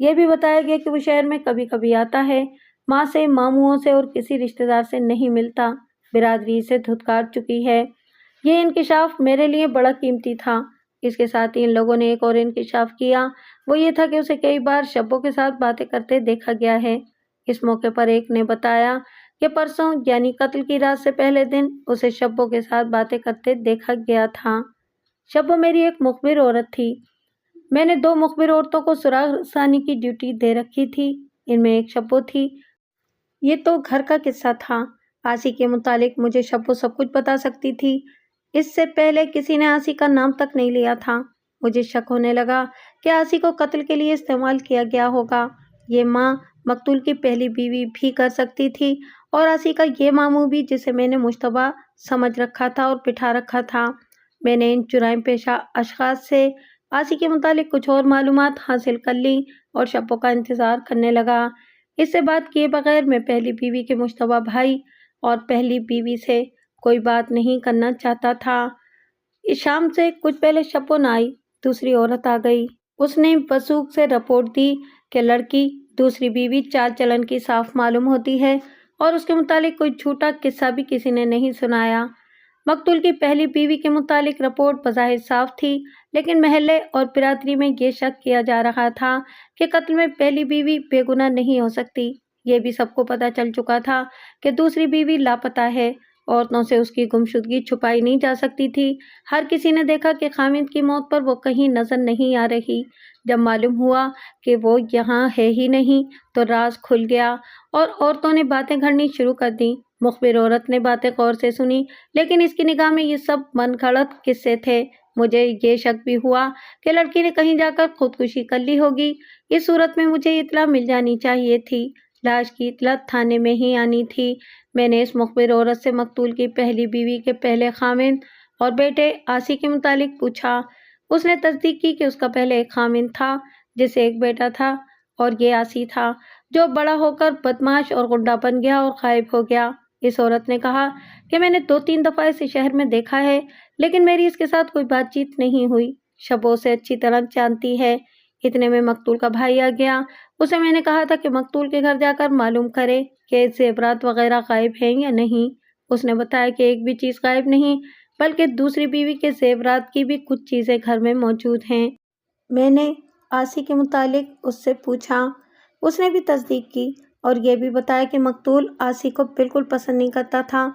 یہ بھی بتایا گیا کہ وہ شہر میں کبھی کبھی آتا ہے، ماں سے، ماموں سے اور کسی رشتہ دار سے نہیں ملتا، برادری اسے دھتکار چکی ہے۔ یہ انکشاف میرے لیے بڑا قیمتی تھا۔ اس کے ساتھ ہی ان لوگوں نے ایک اور انکشاف کیا، وہ یہ تھا کہ اسے کئی بار شبوں کے ساتھ باتیں کرتے دیکھا گیا ہے۔ اس موقع پر ایک نے بتایا کہ پرسوں یعنی قتل کی رات سے پہلے دن اسے شبوں کے ساتھ باتیں کرتے دیکھا گیا تھا۔ شبو میری ایک مخبر عورت تھی۔ میں نے 2 مخبر عورتوں کو سراغ رسانی کی ڈیوٹی دے رکھی تھی، ان میں ایک شبو تھی۔ یہ تو گھر کا قصہ تھا۔ آسی کے متعلق مجھے شبو سب کچھ بتا سکتی تھی۔ اس سے پہلے کسی نے آسی کا نام تک نہیں لیا تھا۔ مجھے شک ہونے لگا کہ آسی کو قتل کے لیے استعمال کیا گیا ہوگا۔ یہ ماں مقتول کی پہلی بیوی بھی کر سکتی تھی، اور آسی کا یہ ماموں بھی، جسے میں نے مشتبہ سمجھ رکھا تھا اور بٹھا رکھا تھا۔ میں نے ان جرائم پیشہ اشخاص سے آسی کے متعلق کچھ اور معلومات حاصل کر لی اور شبو کا انتظار کرنے لگا۔ اس سے بات کیے بغیر میں پہلی بیوی کے مشتبہ بھائی اور پہلی بیوی سے کوئی بات نہیں کرنا چاہتا تھا۔ شام سے کچھ پہلے شبو نہ آئی، دوسری عورت آ گئی۔ اس نے وثوق سے رپورٹ دی کہ لڑکی دوسری بیوی چال چلن کی صاف معلوم ہوتی ہے، اور اس کے متعلق کوئی جھوٹا قصہ بھی کسی نے نہیں سنایا۔ مقتول کی پہلی بیوی کے متعلق رپورٹ بظاہر صاف تھی، لیکن محلے اور برادری میں یہ شک کیا جا رہا تھا کہ قتل میں پہلی بیوی بے گناہ نہیں ہو سکتی۔ یہ بھی سب کو پتہ چل چکا تھا کہ دوسری بیوی لاپتہ ہے، عورتوں سے اس کی گمشدگی چھپائی نہیں جا سکتی تھی۔ ہر کسی نے دیکھا کہ خامد کی موت پر وہ کہیں نظر نہیں آ رہی۔ جب معلوم ہوا کہ وہ یہاں ہے ہی نہیں تو راز کھل گیا اور عورتوں نے باتیں گھڑنی شروع کر دیں۔ مخبر عورت نے باتیں غور سے سنی، لیکن اس کی نگاہ میں یہ سب من گھڑت قصے تھے۔ مجھے یہ شک بھی ہوا کہ لڑکی نے کہیں جا کر خودکشی کر لی ہوگی۔ اس صورت میں مجھے اطلاع مل جانی چاہیے تھی۔ لاش کی اطلاع تھانے میں ہی آنی تھی۔ میں نے اس مخبر عورت سے مقتول کی پہلی بیوی کے پہلے خامند اور بیٹے آسی کے متعلق پوچھا۔ اس نے تصدیق کی کہ اس کا پہلے ایک خامند تھا جسے ایک بیٹا تھا، اور یہ آسی تھا جو بڑا ہو کر بدمعاش اور غنڈہ بن گیا اور غائب ہو گیا۔ اس عورت نے کہا کہ میں نے 2-3 دفعہ اسے شہر میں دیکھا ہے، لیکن میری اس کے ساتھ کوئی بات چیت نہیں ہوئی۔ شبو سے اچھی طرح جانتی ہے۔ اتنے میں مقتول کا بھائی آ گیا۔ اسے میں نے کہا تھا کہ مقتول کے گھر جا کر معلوم کرے کہ زیورات وغیرہ غائب ہیں یا نہیں۔ اس نے بتایا کہ ایک بھی چیز غائب نہیں، بلکہ دوسری بیوی کے زیورات کی بھی کچھ چیزیں گھر میں موجود ہیں۔ میں نے آسی کے متعلق اس سے پوچھا، اس نے بھی تصدیق کی اور یہ بھی بتایا کہ مقتول آسی کو بالکل پسند نہیں کرتا تھا۔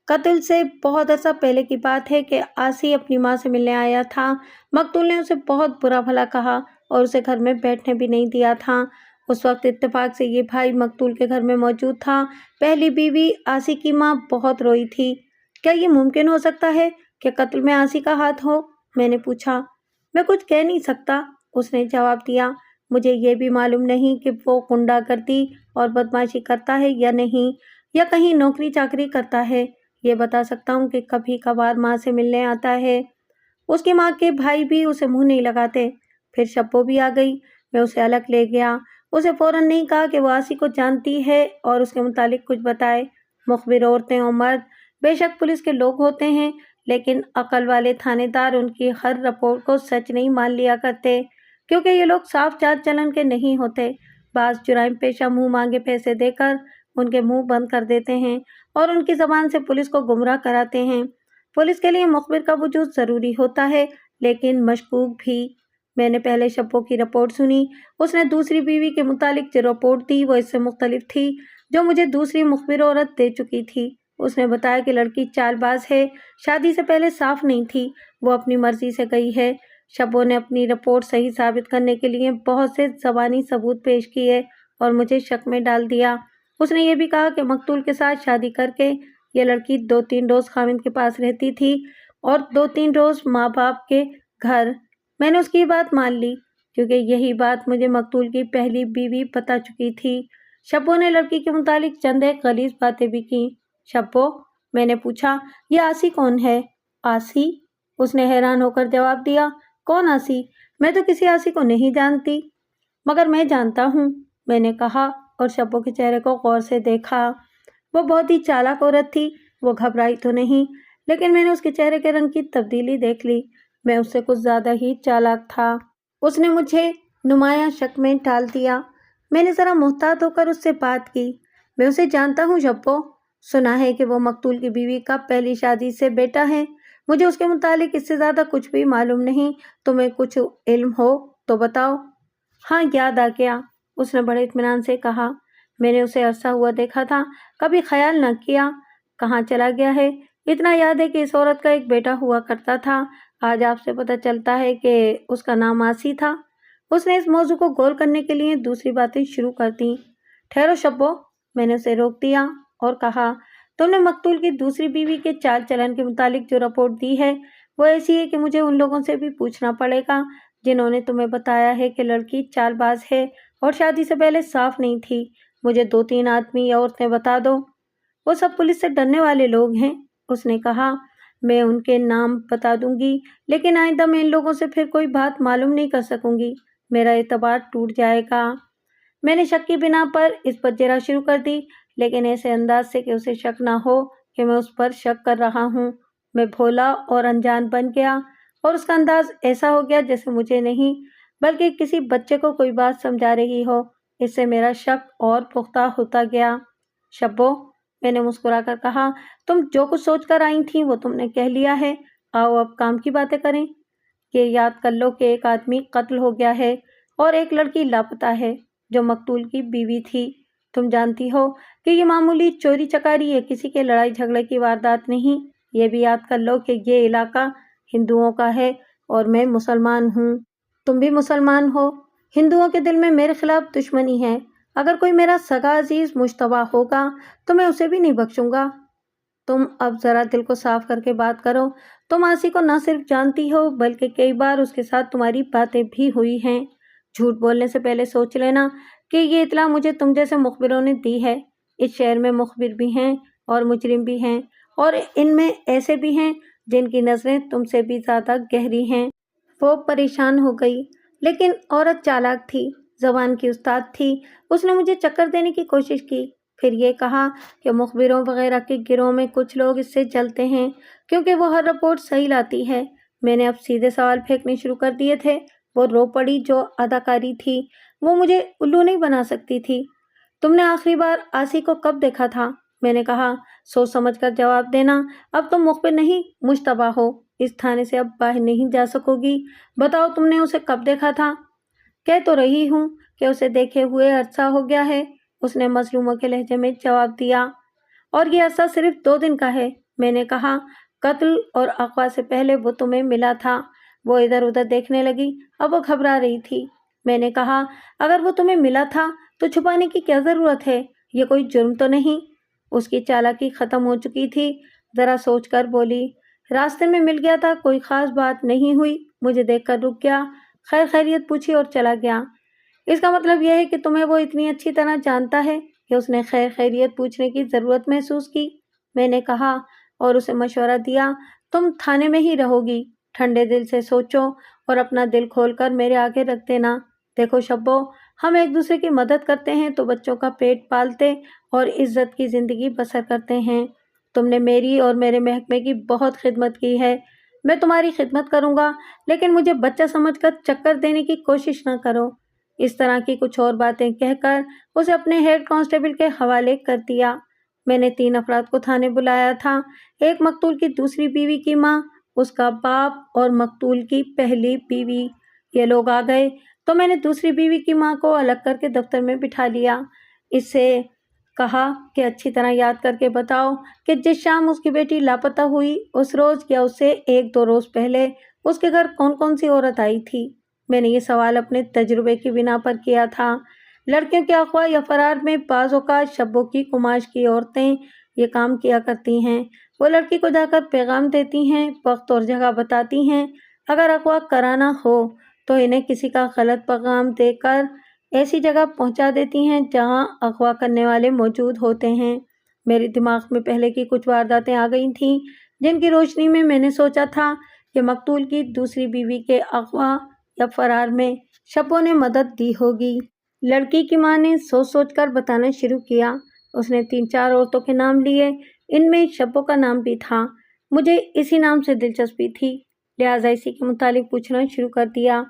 قتل سے بہت عرصہ پہلے کی بات ہے کہ آسی اپنی ماں سے ملنے آیا تھا۔ مقتول نے اسے بہت برا بھلا کہا اور اسے گھر میں بیٹھنے بھی نہیں دیا تھا۔ اس وقت اتفاق سے یہ بھائی مقتول کے گھر میں موجود تھا۔ پہلی بیوی آسی کی ماں بہت روئی تھی۔ کیا یہ ممکن ہو سکتا ہے کہ قتل میں آسی کا ہاتھ ہو؟ میں نے پوچھا۔ میں کچھ کہہ نہیں سکتا، اس نے جواب دیا۔ مجھے یہ بھی معلوم نہیں کہ وہ غنڈہ گردی اور بدمعاشی کرتا ہے یا نہیں، یا کہیں نوکری چاکری کرتا ہے۔ یہ بتا سکتا ہوں کہ کبھی کبھار ماں سے ملنے آتا ہے۔ اس کی ماں کے بھائی بھی اسے منہ نہیں لگاتے۔ پھر شبو بھی آ گئی۔ میں اسے الگ لے گیا۔ اسے فوراً نہیں کہا کہ وہ آسی کو جانتی ہے اور اس کے متعلق کچھ بتائے۔ مخبر عورتیں اور مرد بے شک پولیس کے لوگ ہوتے ہیں، لیکن عقل والے تھانے دار ان کی ہر رپورٹ کو سچ نہیں مان لیا کرتے، کیونکہ یہ لوگ صاف چال چلن کے نہیں ہوتے۔ بعض جرائم پیشہ منہ مانگے پیسے دے کر ان کے منہ بند کر دیتے ہیں اور ان کی زبان سے پولیس کو گمراہ کراتے ہیں۔ پولیس کے لیے مخبر کا وجود ضروری ہوتا ہے، لیکن مشکوک بھی۔ میں نے پہلے شبو کی رپورٹ سنی۔ اس نے دوسری بیوی کے متعلق جو رپورٹ دی وہ اس سے مختلف تھی جو مجھے دوسری مخبر عورت دے چکی تھی۔ اس نے بتایا کہ لڑکی چال باز ہے، شادی سے پہلے صاف نہیں تھی، وہ اپنی مرضی سے گئی ہے۔ شبو نے اپنی رپورٹ صحیح ثابت کرنے کے لیے بہت سے زبانی ثبوت پیش کیے اور مجھے شک میں ڈال دیا۔ اس نے یہ بھی کہا کہ مقتول کے ساتھ شادی کر کے یہ لڑکی 2-3 روز خاوند کے پاس رہتی تھی اور 2-3 روز ماں باپ کے گھر۔ میں نے اس کی بات مان لی، کیونکہ یہی بات مجھے مقتول کی پہلی بیوی بتا چکی تھی۔ شبو نے لڑکی کے متعلق چند ایک غلیظ باتیں بھی کیں۔ شبو، میں نے پوچھا، یہ آسی کون ہے؟ آسی؟ اس نے حیران ہو کر جواب دیا، کون آسی؟ میں تو کسی آسی کو نہیں جانتی۔ مگر میں جانتا ہوں، میں نے کہا اور شبو کے چہرے کو غور سے دیکھا۔ وہ بہت ہی چالاک عورت تھی۔ وہ گھبرائی تو نہیں، لیکن میں نے اس کے چہرے کے رنگ کی تبدیلی دیکھ لی۔ میں اس سے کچھ زیادہ ہی چالاک تھا۔ اس نے مجھے نمایاں شک میں ڈال دیا۔ میں نے ذرا محتاط ہو کر اس سے بات کی۔ میں اسے جانتا ہوں شبو، سنا ہے کہ وہ مقتول کی بیوی کا پہلی شادی سے بیٹا ہے۔ مجھے اس کے متعلق اس سے زیادہ کچھ بھی معلوم نہیں۔ تمہیں کچھ علم ہو تو بتاؤ۔ ہاں، یاد آ گیا، اس نے بڑے اطمینان سے کہا۔ میں نے اسے عرصہ ہوا دیکھا تھا، کبھی خیال نہ کیا کہاں چلا گیا ہے۔ اتنا یاد ہے کہ اس عورت کا ایک بیٹا ہوا کرتا تھا۔ آج آپ سے پتہ چلتا ہے کہ اس کا نام آسی تھا۔ اس نے اس موضوع کو گول کرنے کے لیے دوسری باتیں شروع کر دیں۔ ٹھہرو شبو، میں نے اسے روک دیا اور کہا، تم نے مقتول کی دوسری بیوی کے چال چلن کے متعلق جو رپورٹ دی ہے وہ ایسی ہے کہ مجھے ان لوگوں سے بھی پوچھنا پڑے گا جنہوں نے تمہیں بتایا ہے کہ لڑکی چال باز ہے اور شادی سے پہلے صاف نہیں تھی۔ مجھے 2-3 آدمی یا عورتیں بتا دو۔ وہ سب پولیس سے ڈرنے والے لوگ ہیں، اس نے کہا۔ میں ان کے نام بتا دوں گی، لیکن آئندہ میں ان لوگوں سے پھر کوئی بات معلوم نہیں کر سکوں گی۔ میرا اعتبار ٹوٹ جائے گا۔ میں نے شک کی بنا پر اس پر جرح شروع کر دی، لیکن ایسے انداز سے کہ اسے شک نہ ہو کہ میں اس پر شک کر رہا ہوں۔ میں بھولا اور انجان بن گیا اور اس کا انداز ایسا ہو گیا جیسے مجھے نہیں بلکہ کسی بچے کو کوئی بات سمجھا رہی ہو۔ اس سے میرا شک اور پختہ ہوتا گیا۔ شبو، میں نے مسکرا کر کہا، تم جو کچھ سوچ کر آئی تھیں وہ تم نے کہہ لیا ہے۔ آؤ اب کام کی باتیں کریں۔ یہ یاد کر لو کہ ایک آدمی قتل ہو گیا ہے اور ایک لڑکی لاپتہ ہے جو مقتول کی بیوی تھی۔ تم جانتی ہو کہ یہ معمولی چوری چکاری یا کسی کے لڑائی جھگڑے کی واردات نہیں۔ یہ بھی یاد کر لو کہ یہ علاقہ ہندوؤں کا ہے اور میں مسلمان ہوں۔ تم بھی مسلمان ہو۔ ہندوؤں کے دل میں میرے خلاف دشمنی ہے۔ اگر کوئی میرا سگا عزیز مشتبہ ہوگا تو میں اسے بھی نہیں بخشوں گا۔ تم اب ذرا دل کو صاف کر کے بات کرو۔ تم آسی کو نہ صرف جانتی ہو بلکہ کئی بار اس کے ساتھ تمہاری باتیں بھی ہوئی ہیں۔ جھوٹ بولنے سے پہلے سوچ لینا کہ یہ اطلاع مجھے تم جیسے مخبروں نے دی ہے۔ اس شہر میں مخبر بھی ہیں اور مجرم بھی ہیں، اور ان میں ایسے بھی ہیں جن کی نظریں تم سے بھی زیادہ گہری ہیں۔ وہ پریشان ہو گئی، لیکن عورت چالاک تھی، زبان کی استاد تھی۔ اس نے مجھے چکر دینے کی کوشش کی، پھر یہ کہا کہ مخبروں وغیرہ کے گروہ میں کچھ لوگ اس سے جلتے ہیں کیونکہ وہ ہر رپورٹ صحیح لاتی ہے۔ میں نے اب سیدھے سوال پھینکنے شروع کر دیے تھے۔ وہ رو پڑی۔ جو اداکاری تھی وہ مجھے الو نہیں بنا سکتی تھی۔ تم نے آخری بار آسی کو کب دیکھا تھا؟ میں نے کہا۔ سوچ سمجھ کر جواب دینا۔ اب تم مخبر نہیں، مشتبہ ہو۔ اس تھانے سے اب باہر نہیں جا سکو گی۔ بتاؤ تم نے اسے کب دیکھا تھا؟ کہہ تو رہی ہوں کہ اسے دیکھے ہوئے عرصہ ہو گیا ہے، اس نے مظلوموں کے لہجے میں جواب دیا۔ اور یہ عرصہ صرف 2 دن کا ہے، میں نے کہا۔ قتل اور اغوا سے پہلے وہ تمہیں ملا تھا۔ وہ ادھر ادھر دیکھنے لگی۔ اب وہ گھبرا رہی تھی۔ میں نے کہا، اگر وہ تمہیں ملا تھا تو چھپانے کی کیا ضرورت ہے؟ یہ کوئی جرم تو نہیں؟ اس کی چالاکی ختم ہو چکی تھی۔ ذرا سوچ کر بولی، راستے میں مل گیا تھا، کوئی خاص بات نہیں ہوئی، مجھے دیکھ کر رک گیا، خیر خیریت پوچھی اور چلا گیا۔ اس کا مطلب یہ ہے کہ تمہیں وہ اتنی اچھی طرح جانتا ہے کہ اس نے خیر خیریت پوچھنے کی ضرورت محسوس کی؟ میں نے کہا اور اسے مشورہ دیا، تم تھانے میں ہی رہو گی، ٹھنڈے دل سے سوچو اور اپنا دل کھول کر میرے آگے رکھ دینا۔ دیکھو شبو، ہم ایک دوسرے کی مدد کرتے ہیں تو بچوں کا پیٹ پالتے اور عزت کی زندگی بسر کرتے ہیں۔ تم نے میری اور میرے محکمے کی بہت خدمت کی ہے، میں تمہاری خدمت کروں گا، لیکن مجھے بچہ سمجھ کر چکر دینے کی کوشش نہ کرو۔ اس طرح کی کچھ اور باتیں کہہ کر اسے اپنے ہیڈ کانسٹیبل کے حوالے کر دیا۔ میں نے 3 افراد کو تھانے بلایا تھا، ایک مقتول کی دوسری بیوی کی ماں، اس کا باپ اور مقتول کی پہلی بیوی۔ یہ لوگ آ گئے تو میں نے دوسری بیوی کی ماں کو الگ کر کے دفتر میں بٹھا لیا۔ اس سے کہا کہ اچھی طرح یاد کر کے بتاؤ کہ جس شام اس کی بیٹی لاپتہ ہوئی اس روز یا اس سے 1-2 روز پہلے اس کے گھر کون کون سی عورت آئی تھی؟ میں نے یہ سوال اپنے تجربے کی بنا پر کیا تھا۔ لڑکیوں کے اغوا یا فرار میں بعض اوقات شبوں کی کماش کی عورتیں یہ کام کیا کرتی ہیں۔ وہ لڑکی کو جا کر پیغام دیتی ہیں، وقت اور جگہ بتاتی ہیں۔ اگر اغوا کرانا ہو تو انہیں کسی کا غلط پیغام دے کر ایسی جگہ پہنچا دیتی ہیں جہاں اغوا کرنے والے موجود ہوتے ہیں۔ میرے دماغ میں پہلے کی کچھ وارداتیں آ گئی تھیں جن کی روشنی میں میں نے سوچا تھا کہ مقتول کی دوسری بیوی کے اغوا یا فرار میں شبوں نے مدد دی ہوگی۔ لڑکی کی ماں نے سوچ سوچ کر بتانا شروع کیا۔ اس نے 3-4 عورتوں کے نام لیے، ان میں شبوں کا نام بھی تھا۔ مجھے اسی نام سے دلچسپی تھی، لہٰذا اسی کے متعلق پوچھنا شروع کر دیا۔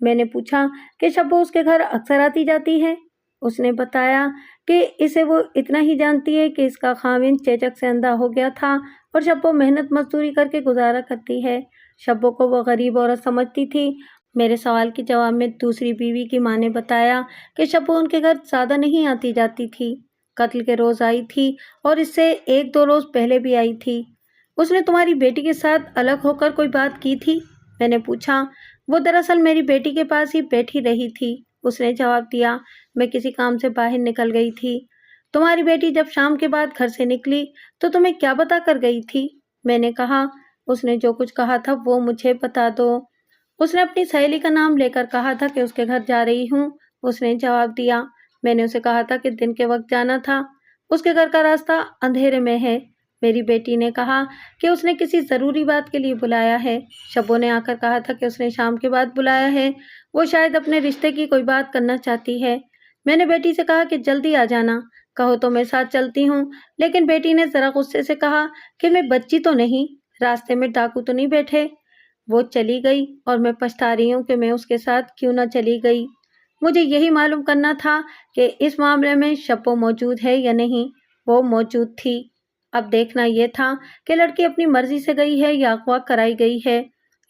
میں نے پوچھا کہ شبو اس کے گھر اکثر آتی جاتی ہے؟ اس نے بتایا کہ اسے وہ اتنا ہی جانتی ہے کہ اس کا خاوند چیچک سے اندھا ہو گیا تھا اور شبو محنت مزدوری کر کے گزارا کرتی ہے۔ شبو کو وہ غریب عورت سمجھتی تھی۔ میرے سوال کے جواب میں دوسری بیوی کی ماں نے بتایا کہ شبو ان کے گھر زیادہ نہیں آتی جاتی تھی، قتل کے روز آئی تھی اور اس سے 1-2 روز پہلے بھی آئی تھی۔ اس نے تمہاری بیٹی کے ساتھ الگ ہو کر کوئی بات کی تھی؟ میں نے پوچھا۔ وہ دراصل میری بیٹی کے پاس ہی بیٹھی رہی تھی، اس نے جواب دیا۔ میں کسی کام سے باہر نکل گئی تھی۔ تمہاری بیٹی جب شام کے بعد گھر سے نکلی تو تمہیں کیا بتا کر گئی تھی؟ میں نے کہا۔ اس نے جو کچھ کہا تھا وہ مجھے بتا دو۔ اس نے اپنی سہیلی کا نام لے کر کہا تھا کہ اس کے گھر جا رہی ہوں، اس نے جواب دیا۔ میں نے اسے کہا تھا کہ دن کے وقت جانا تھا، اس کے گھر کا راستہ اندھیرے میں ہے۔ میری بیٹی نے کہا کہ اس نے کسی ضروری بات کے لیے بلایا ہے۔ شبو نے آ کر کہا تھا کہ اس نے شام کے بعد بلایا ہے، وہ شاید اپنے رشتے کی کوئی بات کرنا چاہتی ہے۔ میں نے بیٹی سے کہا کہ جلدی آ جانا، کہو تو میں ساتھ چلتی ہوں، لیکن بیٹی نے ذرا غصے سے کہا کہ میں بچی تو نہیں، راستے میں ڈاکو تو نہیں بیٹھے۔ وہ چلی گئی اور میں پچھتا رہی ہوں کہ میں اس کے ساتھ کیوں نہ چلی گئی۔ مجھے یہی معلوم کرنا تھا کہ اس معاملے میں شبو موجود ہے یا نہیں۔ وہ موجود تھی۔ اب دیکھنا یہ تھا کہ لڑکی اپنی مرضی سے گئی ہے یا اغوا کرائی گئی ہے۔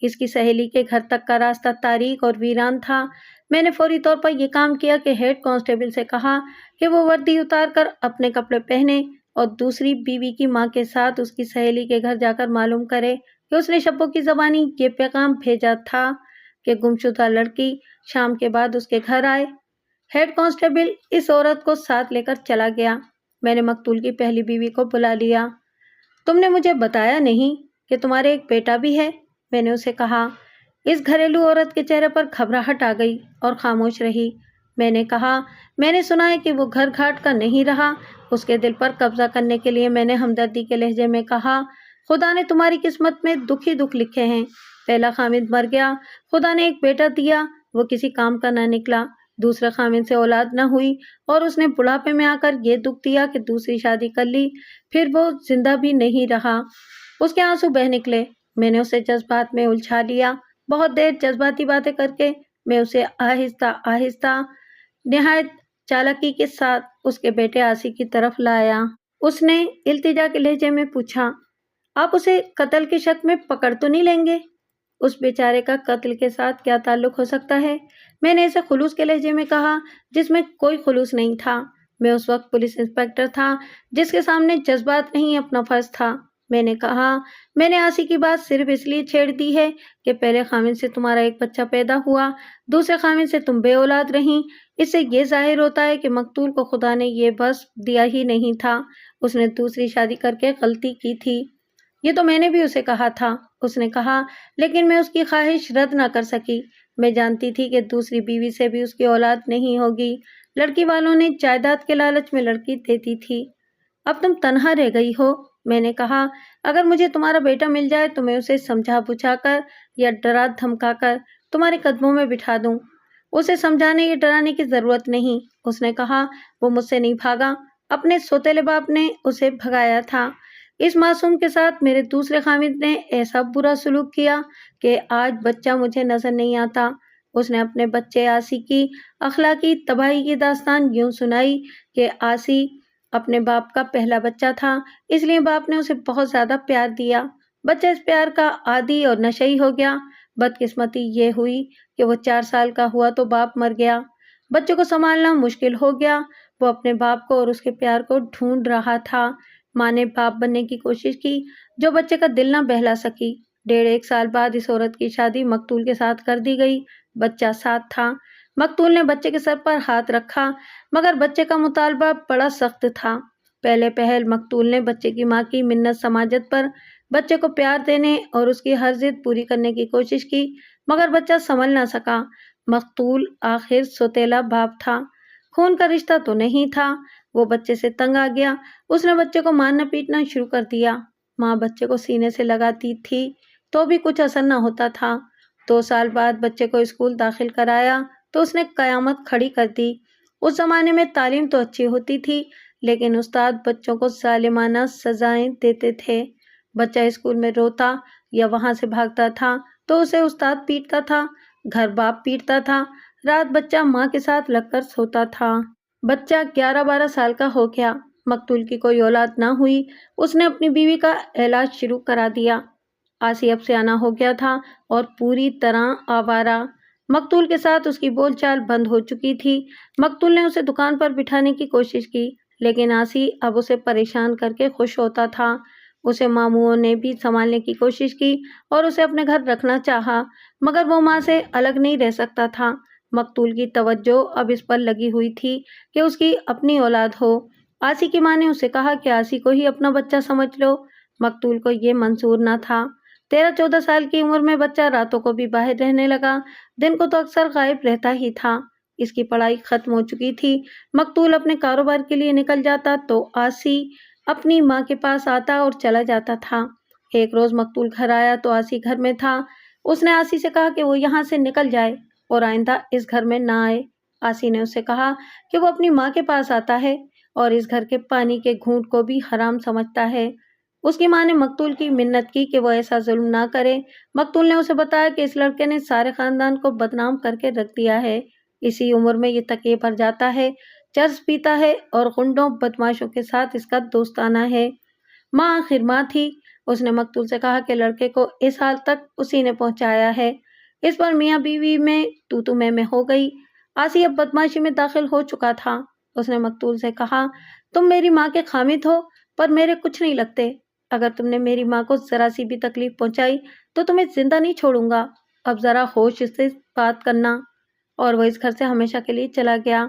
اس کی سہیلی کے گھر تک کا راستہ تاریک اور ویران تھا۔ میں نے فوری طور پر یہ کام کیا کہ ہیڈ کانسٹیبل سے کہا کہ وہ وردی اتار کر اپنے کپڑے پہنے اور دوسری بیوی کی ماں کے ساتھ اس کی سہیلی کے گھر جا کر معلوم کرے کہ اس نے شبو کی زبانی یہ پیغام بھیجا تھا کہ گمشدہ لڑکی شام کے بعد اس کے گھر آئے۔ ہیڈ کانسٹیبل اس عورت کو ساتھ لے کر چلا گیا۔ میں نے مقتول کی پہلی بیوی کو بلا لیا۔ تم نے مجھے بتایا نہیں کہ تمہارے ایک بیٹا بھی ہے؟ میں نے اسے کہا۔ اس گھریلو عورت کے چہرے پر گھبراہٹ آ گئی اور خاموش رہی۔ میں نے کہا، میں نے سنا ہے کہ وہ گھر گھاٹ کا نہیں رہا۔ اس کے دل پر قبضہ کرنے کے لیے میں نے ہمدردی کے لہجے میں کہا، خدا نے تمہاری قسمت میں دکھ ہی دکھ لکھے ہیں۔ پہلا خاوند مر گیا، خدا نے ایک بیٹا دیا، وہ کسی کام کا نہ نکلا۔ دوسرے خاوند سے اولاد نہ ہوئی اور اس نے بڑھاپے میں آ کر یہ دکھ دیا کہ دوسری شادی کر لی، پھر وہ زندہ بھی نہیں رہا۔ اس کے آنسو بہہ نکلے۔ میں نے اسے جذبات میں الجھا لیا۔ بہت دیر جذباتی باتیں کر کے میں اسے آہستہ آہستہ نہایت چالاکی کے ساتھ اس کے بیٹے آسی کی طرف لایا۔ اس نے التجا کے لہجے میں پوچھا، آپ اسے قتل کے شک میں پکڑ تو نہیں لیں گے؟ اس بیچارے کا قتل کے ساتھ کیا تعلق ہو سکتا ہے؟ میں نے اسے خلوص کے لہجے میں کہا جس میں کوئی خلوص نہیں تھا۔ میں اس وقت پولیس انسپکٹر تھا جس کے سامنے جذبات نہیں اپنا فرض تھا۔ میں نے کہا، میں نے آسی کی بات صرف اس لیے چھیڑ دی ہے کہ پہلے خاوند سے تمہارا ایک بچہ پیدا ہوا، دوسرے خاوند سے تم بے اولاد رہیں۔ اس سے یہ ظاہر ہوتا ہے کہ مقتول کو خدا نے یہ بس دیا ہی نہیں تھا، اس نے دوسری شادی کر کے غلطی کی تھی۔ یہ تو میں نے بھی اسے کہا تھا، اس نے کہا، لیکن میں اس کی خواہش رد نہ کر سکی۔ میں جانتی تھی کہ دوسری بیوی سے بھی اس کی اولاد نہیں ہوگی۔ لڑکی والوں نے جائیداد کے لالچ میں لڑکی دیتی تھی۔ اب تم تنہا رہ گئی ہو۔ میں نے کہا، اگر مجھے تمہارا بیٹا مل جائے تو میں اسے سمجھا بجھا کر یا ڈرا دھمکا کر تمہارے قدموں میں بٹھا دوں۔ اسے سمجھانے یا ڈرانے کی ضرورت نہیں، اس نے کہا۔ وہ مجھ سے نہیں بھاگا، اپنے سوتیلے باپ نے اسے بھگایا تھا۔ اس معصوم کے ساتھ میرے دوسرے خاوند نے ایسا برا سلوک کیا کہ آج بچہ مجھے نظر نہیں آتا۔ اس نے اپنے بچے آسی کی اخلاقی تباہی کی داستان یوں سنائی کہ آسی اپنے باپ کا پہلا بچہ تھا، اس لیے باپ نے اسے بہت زیادہ پیار دیا۔ بچہ اس پیار کا عادی اور نشئی ہو گیا۔ بدقسمتی یہ ہوئی کہ وہ 4 سال کا ہوا تو باپ مر گیا۔ بچے کو سنبھالنا مشکل ہو گیا۔ وہ اپنے باپ کو اور اس کے پیار کو ڈھونڈ رہا تھا۔ ماں نے باپ بننے کی کوشش کی جو بچے کا دل نہ بہلا سکی۔ 1.5 سال بعد اس عورت کی شادی مقتول کے ساتھ کر دی گئی۔ بچہ ساتھ تھا۔ مقتول نے بچے کے سر پر ہاتھ رکھا مگر بچے کا مطالبہ بڑا سخت تھا۔ پہلے پہل مقتول نے بچے کی ماں کی منت سماجت پر بچے کو پیار دینے اور اس کی ہر ضد پوری کرنے کی کوشش کی مگر بچہ سنبھل نہ سکا۔ مقتول آخر سوتیلا باپ تھا، خون کا رشتہ تو نہیں تھا۔ وہ بچے سے تنگ آ گیا، اس نے بچے کو مارنا پیٹنا شروع کر دیا۔ ماں بچے کو سینے سے لگاتی تھی تو بھی کچھ اثر نہ ہوتا تھا۔ 2 سال بعد بچے کو اسکول داخل کرایا تو اس نے قیامت کھڑی کر دی۔ اس زمانے میں تعلیم تو اچھی ہوتی تھی لیکن استاد بچوں کو ظالمانہ سزائیں دیتے تھے۔ بچہ اسکول میں روتا یا وہاں سے بھاگتا تھا تو اسے استاد پیٹتا تھا۔ گھر باپ پیٹتا تھا، رات بچہ ماں کے ساتھ لگ کر سوتا تھا۔ بچہ 11-12 سال کا ہو گیا، مقتول کی کوئی اولاد نہ ہوئی۔ اس نے اپنی بیوی کا علاج شروع کرا دیا۔ آسی اب سیانہ ہو گیا تھا اور پوری طرح آوارہ۔ مقتول کے ساتھ اس کی بول چال بند ہو چکی تھی۔ مقتول نے اسے دکان پر بٹھانے کی کوشش کی، لیکن آسی اب اسے پریشان کر کے خوش ہوتا تھا۔ اسے ماموؤں نے بھی سنبھالنے کی کوشش کی اور اسے اپنے گھر رکھنا چاہا، مگر وہ ماں سے الگ نہیں رہ سکتا تھا۔ مقتول کی توجہ اب اس پر لگی ہوئی تھی کہ اس کی اپنی اولاد ہو۔ آسی کی ماں نے اسے کہا کہ آسی کو ہی اپنا بچہ سمجھ لو۔ مقتول کو یہ منظور نہ تھا۔ 13-14 سال کی عمر میں بچہ راتوں کو بھی باہر رہنے لگا، دن کو تو اکثر غائب رہتا ہی تھا۔ اس کی پڑھائی ختم ہو چکی تھی۔ مقتول اپنے کاروبار کے لیے نکل جاتا تو آسی اپنی ماں کے پاس آتا اور چلا جاتا تھا۔ ایک روز مقتول گھر آیا تو آسی گھر میں تھا۔ اس نے آسی سے کہا کہ وہ یہاں سے نکل جائے اور آئندہ اس گھر میں نہ آئے۔ آسی نے اسے کہا کہ وہ اپنی ماں کے پاس آتا ہے اور اس گھر کے پانی کے گھونٹ کو بھی حرام سمجھتا ہے۔ اس کی ماں نے مقتول کی منت کی کہ وہ ایسا ظلم نہ کرے۔ مقتول نے اسے بتایا کہ اس لڑکے نے سارے خاندان کو بدنام کر کے رکھ دیا ہے۔ اسی عمر میں یہ تکیے پر جاتا ہے، چرس پیتا ہے اور غنڈوں بدماشوں کے ساتھ اس کا دوستانہ ہے۔ ماں آخر ماں تھی۔ اس نے مقتول سے کہا کہ لڑکے کو اس حال تک اسی نے پہنچایا ہے۔ اس پر میاں بیوی میں تو میں ہو گئی۔ آسی اب بدماشی میں داخل ہو چکا تھا۔ اس نے مقتول سے کہا، تم میری ماں کے خامد ہو پر میرے کچھ نہیں لگتے۔ اگر تم نے میری ماں کو ذرا سی بھی تکلیف پہنچائی تو تمہیں زندہ نہیں چھوڑوں گا۔ اب ذرا ہوش سے بات کرنا۔ اور وہ اس گھر سے ہمیشہ کے لیے چلا گیا۔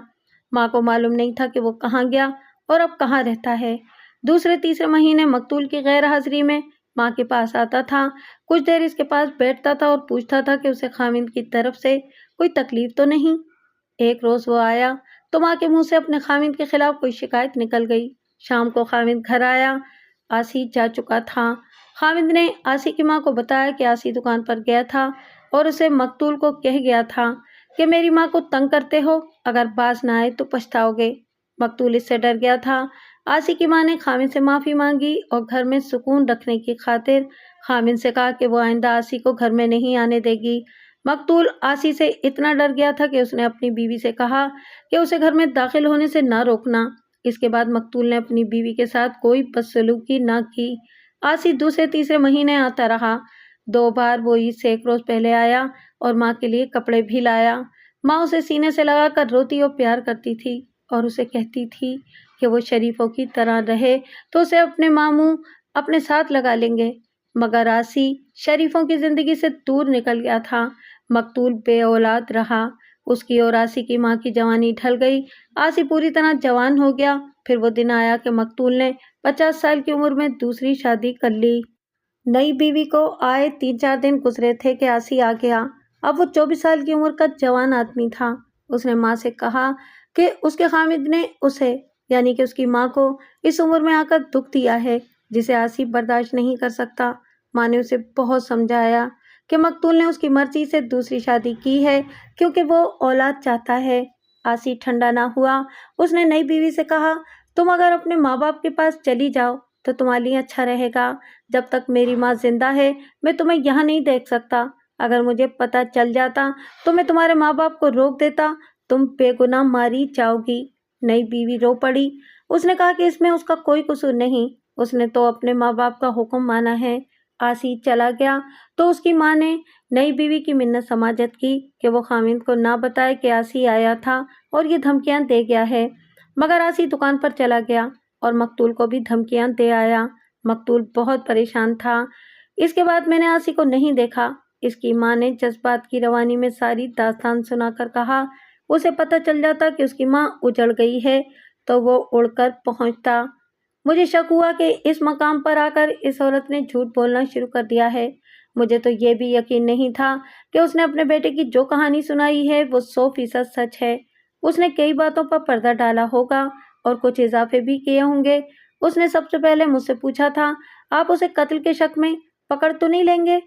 ماں کو معلوم نہیں تھا کہ وہ کہاں گیا اور اب کہاں رہتا ہے۔ دوسرے تیسرے مہینے مقتول کی غیر حاضری میں ماں کے پاس آتا تھا، کچھ دیر اس کے پاس بیٹھتا تھا اور پوچھتا تھا کہ اسے خاوند کی طرف سے کوئی تکلیف تو نہیں۔ ایک روز وہ آیا تو ماں کے منہ سے اپنے خاوند کے خلاف کوئی شکایت نکل گئی۔ شام کو خاوند گھر آیا، آسی جا چکا تھا۔ خاوند نے آسی کی ماں کو بتایا کہ آسی دکان پر گیا تھا اور اسے مقتول کو کہہ گیا تھا کہ میری ماں کو تنگ کرتے ہو، اگر باز نہ آئے تو پچھتاؤ گے۔ مقتول اس سے ڈر گیا تھا۔ آسی کی ماں نے خاوند سے معافی مانگی اور گھر میں سکون رکھنے کی خاطر خاوند سے کہا کہ وہ آئندہ آسی کو گھر میں نہیں آنے دے گی۔ مقتول آسی سے اتنا ڈر گیا تھا کہ اس نے اپنی بیوی سے کہا کہ اسے گھر میں داخل ہونے سے نہ روکنا۔ اس کے بعد مقتول نے اپنی بیوی کے ساتھ کوئی بدسلوکی نہ کی۔ آسی دوسرے تیسرے مہینے آتا رہا۔ 2 بار وہ عید سے ایک روز پہلے آیا اور ماں کے لیے کپڑے بھی لایا۔ ماں اسے سینے سے لگا کر روتی اور پیار کرتی تھی اور اسے کہتی تھی کہ وہ شریفوں کی طرح رہے تو اسے اپنے ماموں اپنے ساتھ لگا لیں گے، مگر آسی شریفوں کی زندگی سے دور نکل گیا تھا۔ مقتول بے اولاد رہا۔ اس کی اور آسی کی ماں کی جوانی ڈھل گئی۔ آسی پوری طرح جوان ہو گیا۔ پھر وہ دن آیا کہ مقتول نے 50 سال کی عمر میں دوسری شادی کر لی۔ نئی بیوی کو آئے 3-4 دن گزرے تھے کہ آسی آ گیا۔ اب وہ 24 سال کی عمر کا جوان آدمی تھا۔ اس نے ماں سے کہا کہ اس کے خاوند نے اسے یعنی کہ اس کی ماں کو اس عمر میں آ کر دکھ دیا ہے جسے آسی برداشت نہیں کر سکتا۔ ماں نے اسے بہت سمجھایا کہ مقتول نے اس کی مرضی سے دوسری شادی کی ہے کیونکہ وہ اولاد چاہتا ہے۔ آسی ٹھنڈا نہ ہوا۔ اس نے نئی بیوی سے کہا، تم اگر اپنے ماں باپ کے پاس چلی جاؤ تو تمہارے لیے اچھا رہے گا۔ جب تک میری ماں زندہ ہے میں تمہیں یہاں نہیں دیکھ سکتا۔ اگر مجھے پتہ چل جاتا تو میں تمہارے ماں باپ کو روک دیتا، تم بے گناہ ماری جاؤ گی۔ نئی بیوی رو پڑی۔ اس نے کہا کہ اس میں اس کا کوئی قصور نہیں، اس نے تو اپنے ماں باپ کا حکم مانا ہے۔ آسی چلا گیا تو اس کی ماں نے نئی بیوی کی منت سماجت کی کہ وہ خاوند کو نہ بتائے کہ آسی آیا تھا اور یہ دھمکیاں دے گیا ہے، مگر آسی دکان پر چلا گیا اور مقتول کو بھی دھمکیاں دے آیا۔ مقتول بہت پریشان تھا۔ اس کے بعد میں نے آسی کو نہیں دیکھا۔ اس کی ماں نے جذبات کی روانی میں ساری داستان سنا کر کہا، اسے پتہ چل جاتا کہ اس کی ماں اجڑ گئی ہے تو وہ اڑ کر پہنچتا۔ مجھے شک ہوا کہ اس مقام پر آ کر اس عورت نے جھوٹ بولنا شروع کر دیا ہے۔ مجھے تو یہ بھی یقین نہیں تھا کہ اس نے اپنے بیٹے کی جو کہانی سنائی ہے وہ 100% سچ ہے۔ اس نے کئی باتوں پر پردہ ڈالا ہوگا اور کچھ اضافے بھی کیے ہوں گے۔ اس نے سب سے پہلے مجھ سے پوچھا تھا، آپ اسے قتل کے شک میں پکڑ تو نہیں لیں گے؟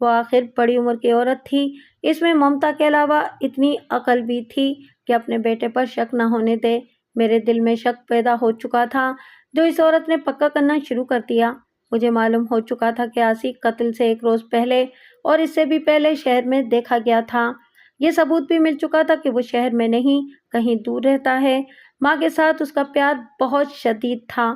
وہ آخر بڑی عمر کی عورت تھی، اس میں ممتا کے علاوہ اتنی عقل بھی تھی کہ اپنے بیٹے پر شک نہ ہونے دے۔ میرے دل میں شک پیدا ہو چکا تھا جو اس عورت نے پکا کرنا شروع کر دیا۔ مجھے معلوم ہو چکا تھا کہ آسی قتل سے ایک روز پہلے اور اس سے بھی پہلے شہر میں دیکھا گیا تھا۔ یہ ثبوت بھی مل چکا تھا کہ وہ شہر میں نہیں کہیں دور رہتا ہے۔ ماں کے ساتھ اس کا پیار بہت شدید تھا۔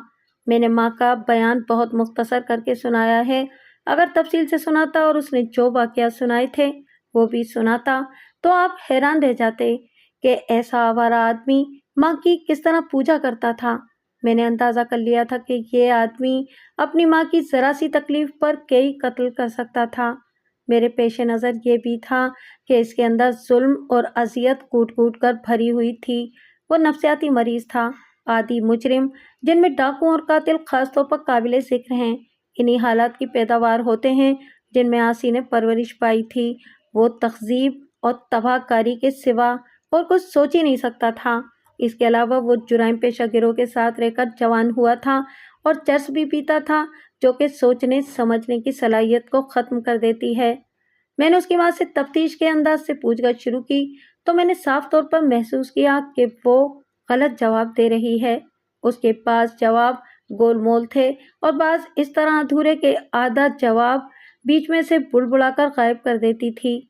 میں نے ماں کا بیان بہت مختصر کر کے سنایا ہے۔ اگر تفصیل سے سناتا اور اس نے جو واقعات سنائے تھے وہ بھی سناتا تو آپ حیران رہ جاتے کہ ایسا آوارہ آدمی ماں کی کس طرح پوجا کرتا تھا۔ میں نے اندازہ کر لیا تھا کہ یہ آدمی اپنی ماں کی ذرا سی تکلیف پر کئی قتل کر سکتا تھا۔ میرے پیش نظر یہ بھی تھا کہ اس کے اندر ظلم اور اذیت کوٹ کوٹ کر بھری ہوئی تھی۔ وہ نفسیاتی مریض تھا، عادی مجرم، جن میں ڈاکو اور قاتل خاص طور پر قابل ذکر ہیں۔ انہی حالات کی پیداوار ہوتے ہیں جن میں آسی نے پرورش پائی تھی۔ وہ تہذیب اور تباہ کاری کے سوا اور کچھ سوچ ہی نہیں سکتا تھا۔ اس کے علاوہ وہ جرائم پیشہ گروہ کے ساتھ رہ کر جوان ہوا تھا اور چرس بھی پیتا تھا، جو کہ سوچنے سمجھنے کی صلاحیت کو ختم کر دیتی ہے۔ میں نے اس کی ماں سے تفتیش کے انداز سے پوچھ گچھ شروع کی تو میں نے صاف طور پر محسوس کیا کہ وہ غلط جواب دے رہی ہے۔ اس کے پاس جواب گول مول تھے اور بعض اس طرح ادھورے کہ آدھا جواب بیچ میں سے بڑبڑا کر غائب کر دیتی تھی۔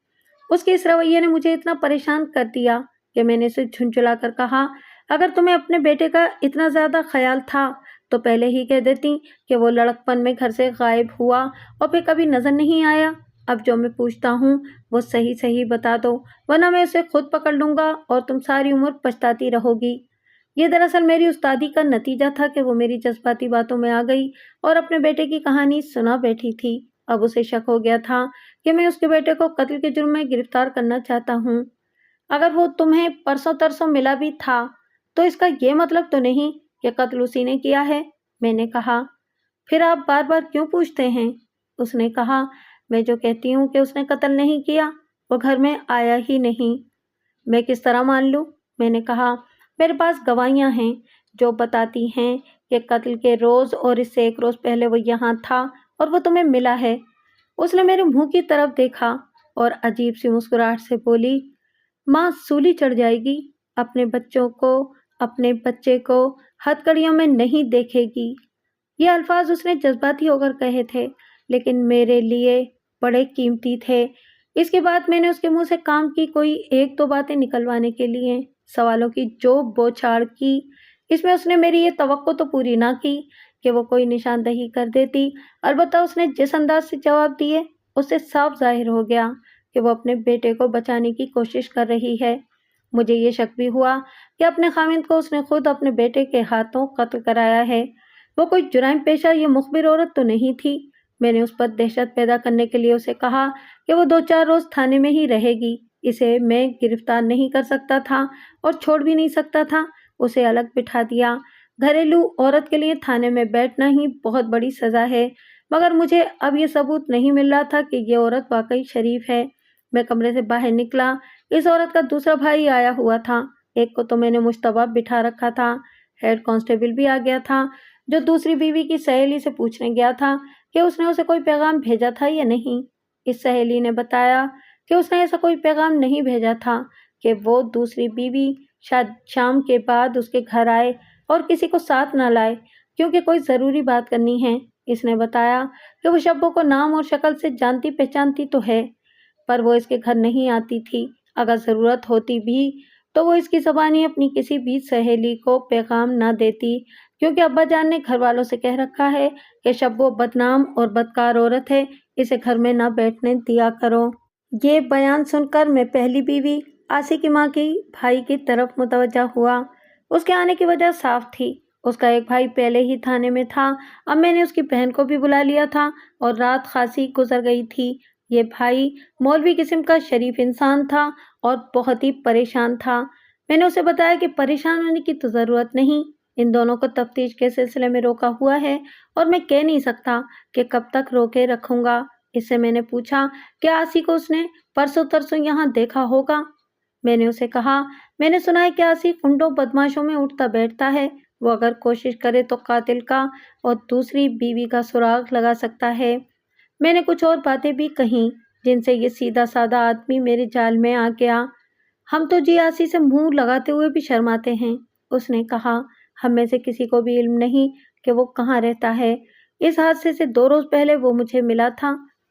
اس کے اس رویے نے مجھے اتنا پریشان کر دیا کہ میں نے اسے جھنجھلا کر کہا، اگر تمہیں اپنے بیٹے کا اتنا زیادہ خیال تھا تو پہلے ہی کہہ دیتی کہ وہ لڑکپن میں گھر سے غائب ہوا اور پھر کبھی نظر نہیں آیا۔ اب جو میں پوچھتا ہوں وہ صحیح صحیح بتا دو، ورنہ میں اسے خود پکڑ لوں گا اور تم ساری عمر پچھتاتی رہو گی۔ یہ دراصل میری استادی کا نتیجہ تھا کہ وہ میری جذباتی باتوں میں آ گئی اور اپنے بیٹے کی کہانی سنا بیٹھی تھی۔ اب اسے شک ہو گیا تھا کہ میں اس کے بیٹے کو قتل کے جرم میں گرفتار کرنا چاہتا ہوں۔ اگر وہ تمہیں پرسوں ترسوں ملا بھی تھا تو اس کا یہ مطلب تو نہیں کہ قتل اسی نے کیا ہے، میں نے کہا۔ پھر آپ بار بار کیوں پوچھتے ہیں؟ اس نے کہا، میں جو کہتی ہوں کہ اس نے قتل نہیں کیا، وہ گھر میں آیا ہی نہیں۔ میں کس طرح مان لوں؟ میں نے کہا، میرے پاس گواہیاں ہیں جو بتاتی ہیں کہ قتل کے روز اور اس سے ایک روز پہلے وہ یہاں تھا اور وہ تمہیں ملا ہے۔ اس نے میرے منہ کی طرف دیکھا اور عجیب سی مسکراہٹ سے بولی، ماں سولی چڑھ جائے گی، اپنے بچے کو ہتھکڑیوں میں نہیں دیکھے گی۔ یہ الفاظ اس نے جذباتی ہو کر کہے تھے لیکن میرے لیے بڑے قیمتی تھے۔ اس کے بعد میں نے اس کے منہ سے کام کی کوئی ایک دو باتیں نکلوانے کے لیے سوالوں کی جو بوچھاڑ کی۔ اس میں اس نے میری یہ توقع تو پوری نہ کی کہ وہ کوئی نشاندہی کر دیتی، البتہ اس نے جس انداز سے جواب دیے اس سے صاف ظاہر ہو گیا کہ وہ اپنے بیٹے کو بچانے کی کوشش کر رہی ہے۔ مجھے یہ شک بھی ہوا کہ اپنے خاوند کو اس نے خود اپنے بیٹے کے ہاتھوں قتل کرایا ہے۔ وہ کوئی جرائم پیشہ یا مخبر عورت تو نہیں تھی۔ میں نے اس پر دہشت پیدا کرنے کے لیے اسے کہا کہ وہ 2-4 روز تھانے میں ہی رہے گی۔ اسے میں گرفتار نہیں کر سکتا تھا اور چھوڑ بھی نہیں سکتا تھا۔ اسے الگ بٹھا دیا۔ گھریلو عورت کے لیے تھانے میں بیٹھنا ہی بہت بڑی سزا ہے، مگر مجھے اب یہ ثبوت نہیں مل رہا تھا کہ یہ عورت واقعی شریف ہے۔ میں کمرے سے باہر نکلا۔ اس عورت کا دوسرا بھائی آیا ہوا تھا۔ ایک کو تو میں نے مشتبہ بٹھا رکھا تھا۔ ہیڈ کانسٹیبل بھی آ گیا تھا جو دوسری بیوی کی سہیلی سے پوچھنے گیا تھا کہ اس نے اسے کوئی پیغام بھیجا تھا یا نہیں۔ اس سہیلی نے بتایا کہ اس نے ایسا کوئی پیغام نہیں بھیجا تھا کہ وہ دوسری بیوی شام کے بعد اس کے گھر آئے اور کسی کو ساتھ نہ لائے کیونکہ کوئی ضروری بات کرنی ہے۔ اس نے بتایا کہ وہ شبو کو نام اور شکل سے جانتی پہچانتی تو ہے، پر وہ اس کے گھر نہیں آتی تھی۔ اگر ضرورت ہوتی بھی تو وہ اس کی زبانی اپنی کسی بھی سہیلی کو پیغام نہ دیتی، کیونکہ ابا جان نے گھر والوں سے کہہ رکھا ہے کہ شبو بدنام اور بدکار عورت ہے، اسے گھر میں نہ بیٹھنے دیا کرو۔ یہ بیان سن کر میں پہلی بیوی آسی کی ماں کی بھائی کی طرف متوجہ ہوا۔ اس کے آنے کی وجہ صاف تھی، اس کا ایک بھائی پہلے ہی تھانے میں تھا۔ اب میں نے اس کی بہن کو بھی بلا لیا تھا اور رات خاصی گزر گئی تھی۔ یہ بھائی مولوی قسم کا شریف انسان تھا اور بہت ہی پریشان تھا۔ میں نے اسے بتایا کہ پریشان ہونے کی تو ضرورت نہیں، ان دونوں کو تفتیش کے سلسلے میں روکا ہوا ہے اور میں کہہ نہیں سکتا کہ کب تک روکے رکھوں گا۔ اس سے میں نے پوچھا کہ آسی کو اس نے پرسوں ترسوں یہاں دیکھا ہوگا؟ میں نے اسے کہا، میں نے سنا ہے کہ آسی گنڈوں بدماشوں میں اٹھتا بیٹھتا ہے، وہ اگر کوشش کرے تو قاتل کا اور دوسری بیوی کا سراغ لگا سکتا ہے۔ میں نے کچھ اور باتیں بھی کہیں جن سے یہ سیدھا سادہ آدمی میرے جال میں آ گیا۔ ہم تو جی آسی سے منہ لگاتے ہوئے بھی شرماتے ہیں، اس نے کہا۔ ہم میں سے کسی کو بھی علم نہیں کہ وہ کہاں رہتا ہے۔ اس حادثے سے 2 روز پہلے وہ مجھے ملا تھا۔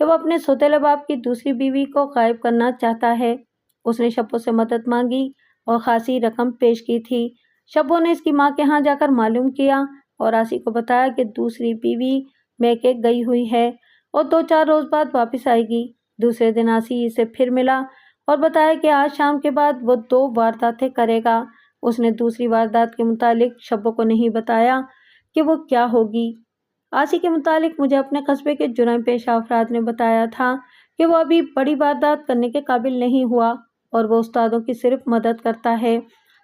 کہ وہ اپنے سوتیلے باپ کی دوسری بیوی کو غائب کرنا چاہتا ہے۔ اس نے شبو سے مدد مانگی اور خاصی رقم پیش کی تھی۔ شبو نے اس کی ماں کے ہاں جا کر معلوم کیا اور آسی کو بتایا کہ دوسری بیوی میکے گئی ہوئی ہے اور 2-4 روز بعد واپس آئے گی۔ دوسرے دن آسی اسے پھر ملا اور بتایا کہ آج شام کے بعد وہ 2 وارداتیں کرے گا۔ اس نے دوسری واردات کے متعلق شبو کو نہیں بتایا کہ وہ کیا ہوگی۔ آسی کے متعلق مجھے اپنے قصبے کے جرائم پیشہ افراد نے بتایا تھا کہ وہ ابھی بڑی واردات کرنے کے قابل نہیں ہوا اور وہ استادوں کی صرف مدد کرتا ہے،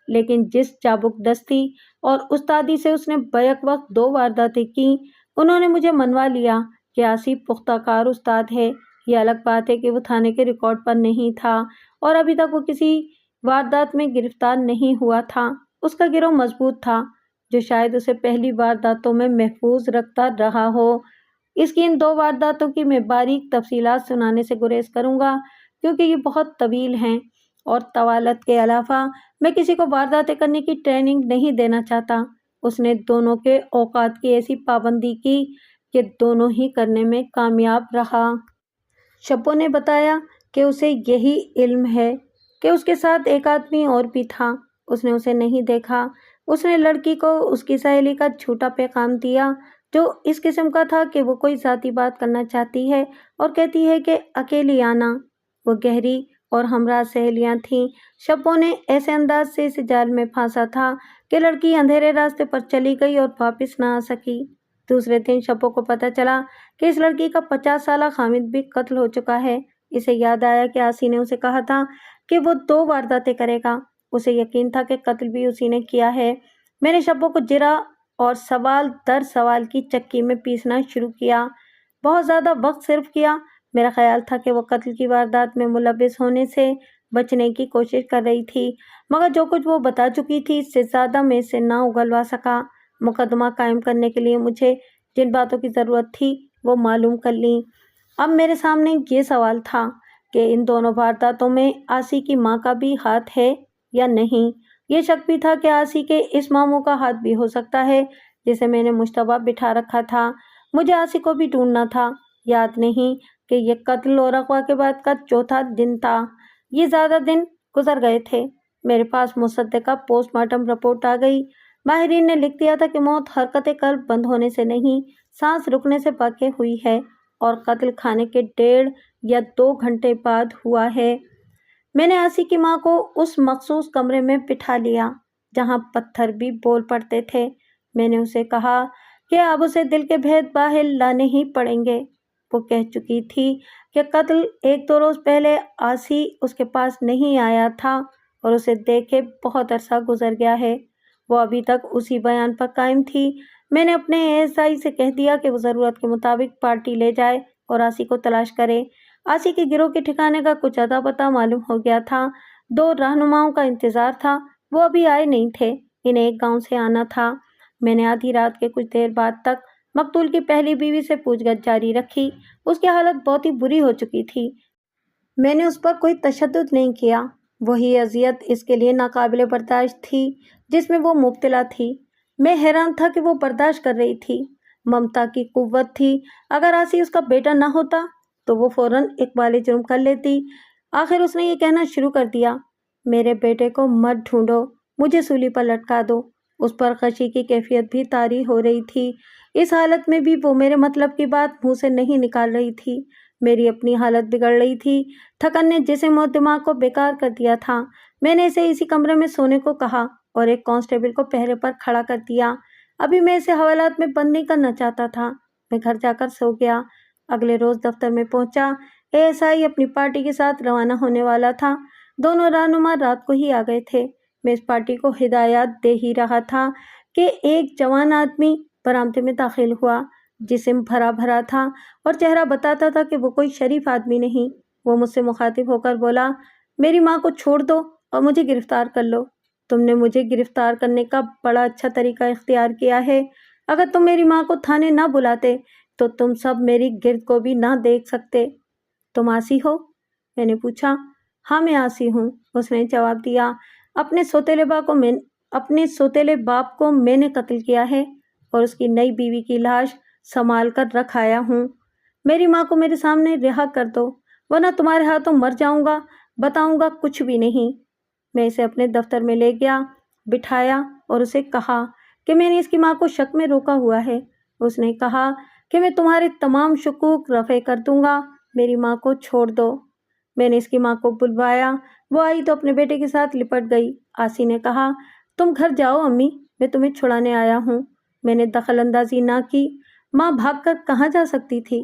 لیکن جس چابک دستی اور استادی سے اس نے بیک وقت 2 وارداتیں کی، انہوں نے مجھے منوا لیا کہ آسی پختہ کار استاد ہے۔ یہ الگ بات ہے کہ وہ تھانے کے ریکارڈ پر نہیں تھا اور ابھی تک وہ کسی واردات میں گرفتار نہیں ہوا تھا۔ اس کا گروہ مضبوط تھا جو شاید اسے پہلی وارداتوں میں محفوظ رکھتا رہا ہو۔ اس کی ان 2 وارداتوں کی میں باریک تفصیلات سنانے سے گریز کروں گا کیونکہ یہ بہت طویل ہیں اور طوالت کے علاوہ میں کسی کو وارداتیں کرنے کی ٹریننگ نہیں دینا چاہتا۔ اس نے دونوں کے اوقات کی ایسی پابندی کی کہ دونوں ہی کرنے میں کامیاب رہا۔ شبو نے بتایا کہ اسے یہی علم ہے کہ اس کے ساتھ ایک آدمی اور بھی تھا۔ اس نے اسے نہیں دیکھا۔ اس نے لڑکی کو اس کی سہیلی کا جھوٹا پیغام دیا جو اس قسم کا تھا کہ وہ کوئی ذاتی بات کرنا چاہتی ہے اور کہتی ہے کہ اکیلی آنا۔ وہ گہری اور ہمراہ سہیلیاں تھیں۔ شبو نے ایسے انداز سے اسے جال میں پھانسا تھا کہ لڑکی اندھیرے راستے پر چلی گئی اور واپس نہ آ سکی۔ دوسرے دن شبو کو پتہ چلا کہ اس لڑکی کا 50 سالہ خامد بھی قتل ہو چکا ہے۔ اسے یاد آیا کہ آسی نے اسے کہا تھا کہ وہ 2 وارداتیں کرے گا۔ اسے یقین تھا کہ قتل بھی اسی نے کیا ہے۔ میں نے شبو کو جرح اور سوال در سوال کی چکی میں پیسنا شروع کیا۔ بہت زیادہ وقت صرف کیا۔ میرا خیال تھا کہ وہ قتل کی واردات میں ملوث ہونے سے بچنے کی کوشش کر رہی تھی، مگر جو کچھ وہ بتا چکی تھی اس سے زیادہ میں اسے نہ اگلوا سکا۔ مقدمہ قائم کرنے کے لیے مجھے جن باتوں کی ضرورت تھی وہ معلوم کر لیں۔ اب میرے سامنے یہ سوال تھا کہ ان دونوں وارداتوں میں آسی کی ماں کا بھی ہاتھ ہے یا نہیں۔ یہ شک بھی تھا کہ آسی کے اس ماموں کا ہاتھ بھی ہو سکتا ہے جسے میں نے مشتبہ بٹھا رکھا تھا۔ مجھے آسی کو بھی ڈھونڈنا تھا۔ یاد نہیں کہ یہ قتل اور اغوا کے بعد کا 4تھا دن تھا۔ یہ زیادہ دن گزر گئے تھے۔ میرے پاس مصدقہ پوسٹ مارٹم رپورٹ آ گئی۔ ماہرین نے لکھ دیا تھا کہ موت حرکت قلب بند ہونے سے نہیں، سانس رکنے سے واقع ہوئی ہے اور قتل کھانے کے 1.5 یا 2 گھنٹے بعد ہوا ہے۔ میں نے آسی کی ماں کو اس مخصوص کمرے میں بٹھا لیا جہاں پتھر بھی بول پڑتے تھے۔ میں نے اسے کہا کہ اب اسے دل کے بھید باہر لانے ہی پڑیں گے۔ وہ کہہ چکی تھی کہ قتل 1-2 روز پہلے آسی اس کے پاس نہیں آیا تھا اور اسے دیکھے بہت عرصہ گزر گیا ہے۔ وہ ابھی تک اسی بیان پر قائم تھی۔ میں نے اپنے ASI سے کہہ دیا کہ وہ ضرورت کے مطابق پارٹی لے جائے اور آسی کو تلاش کرے۔ آسی کے گروہ کے ٹھکانے کا کچھ اتا پتہ معلوم ہو گیا تھا۔ 2 رہنماؤں کا انتظار تھا، وہ ابھی آئے نہیں تھے۔ انہیں ایک گاؤں سے آنا تھا۔ میں نے آدھی رات کے کچھ دیر بعد تک مقتول کی پہلی بیوی سے پوچھ گچھ جاری رکھی۔ اس کی حالت بہت ہی بری ہو چکی تھی۔ میں نے اس پر کوئی تشدد نہیں کیا۔ وہی اذیت اس کے لیے ناقابل برداشت تھی جس میں وہ مبتلا تھی۔ میں حیران تھا کہ وہ برداشت کر رہی تھی۔ ممتا کی قوت تھی۔ اگر آسی اس کا بیٹا نہ ہوتا تو وہ فوراً اقبال جرم کر لیتی۔ آخر اس نے یہ کہنا شروع کر دیا، میرے بیٹے کو مت ڈھونڈو، مجھے سولی پر لٹکا دو۔ اس پر غشی کی کیفیت بھی طاری ہو رہی تھی۔ اس حالت میں بھی وہ میرے مطلب کی بات منہ سے نہیں نکال رہی تھی۔ میری اپنی حالت بگڑ رہی تھی۔ تھکن نے جسم اور دماغ کو بیکار کر دیا تھا۔ میں نے اسے اسی کمرے میں سونے کو کہا اور ایک کانسٹیبل کو پہرے پر کھڑا کر دیا۔ ابھی میں اسے حوالات میں بند نہیں کرنا چاہتا تھا۔ میں گھر جا کر سو گیا۔ اگلے روز دفتر میں پہنچا۔ ASI اپنی پارٹی کے ساتھ روانہ ہونے والا تھا۔ دونوں رہنما رات کو ہی آ گئے تھے۔ میں اس پارٹی کو ہدایات دے ہی رہا تھا کہ ایک جوان آدمی برآمدے میں داخل ہوا۔ جسم بھرا بھرا تھا اور چہرہ بتاتا تھا کہ وہ کوئی شریف آدمی نہیں۔ وہ مجھ سے مخاطب ہو کر بولا، میری ماں کو چھوڑ دو اور مجھے گرفتار کر لو۔ تم نے مجھے گرفتار کرنے کا بڑا اچھا طریقہ اختیار کیا ہے۔ اگر تم میری ماں کو تھانے نہ بلاتے تو تم سب میری گرد کو بھی نہ دیکھ سکتے۔ تم آسی ہو؟ میں نے پوچھا۔ ہاں میں آسی ہوں، اس نے جواب دیا۔ اپنے سوتیلے باپ کو میں نے قتل کیا ہے اور اس کی نئی بیوی کی لاش سنبھال کر رکھ آیا ہوں۔ میری ماں کو میرے سامنے رہا کر دو ورنہ تمہارے ہاتھوں مر جاؤں گا، بتاؤں گا کچھ بھی نہیں۔ میں اسے اپنے دفتر میں لے گیا، بٹھایا اور اسے کہا کہ میں نے اس کی ماں کو شک میں روکا ہوا ہے۔ اس نے کہا کہ میں تمہارے تمام شکوک رفع کر دوں گا، میری ماں کو چھوڑ دو۔ میں نے اس کی ماں کو بلوایا، وہ آئی تو اپنے بیٹے کے ساتھ لپٹ گئی۔ آسی نے کہا تم گھر جاؤ امی، میں تمہیں چھڑانے آیا ہوں۔ میں نے دخل اندازی نہ کی، ماں بھاگ کر کہاں جا سکتی تھی؟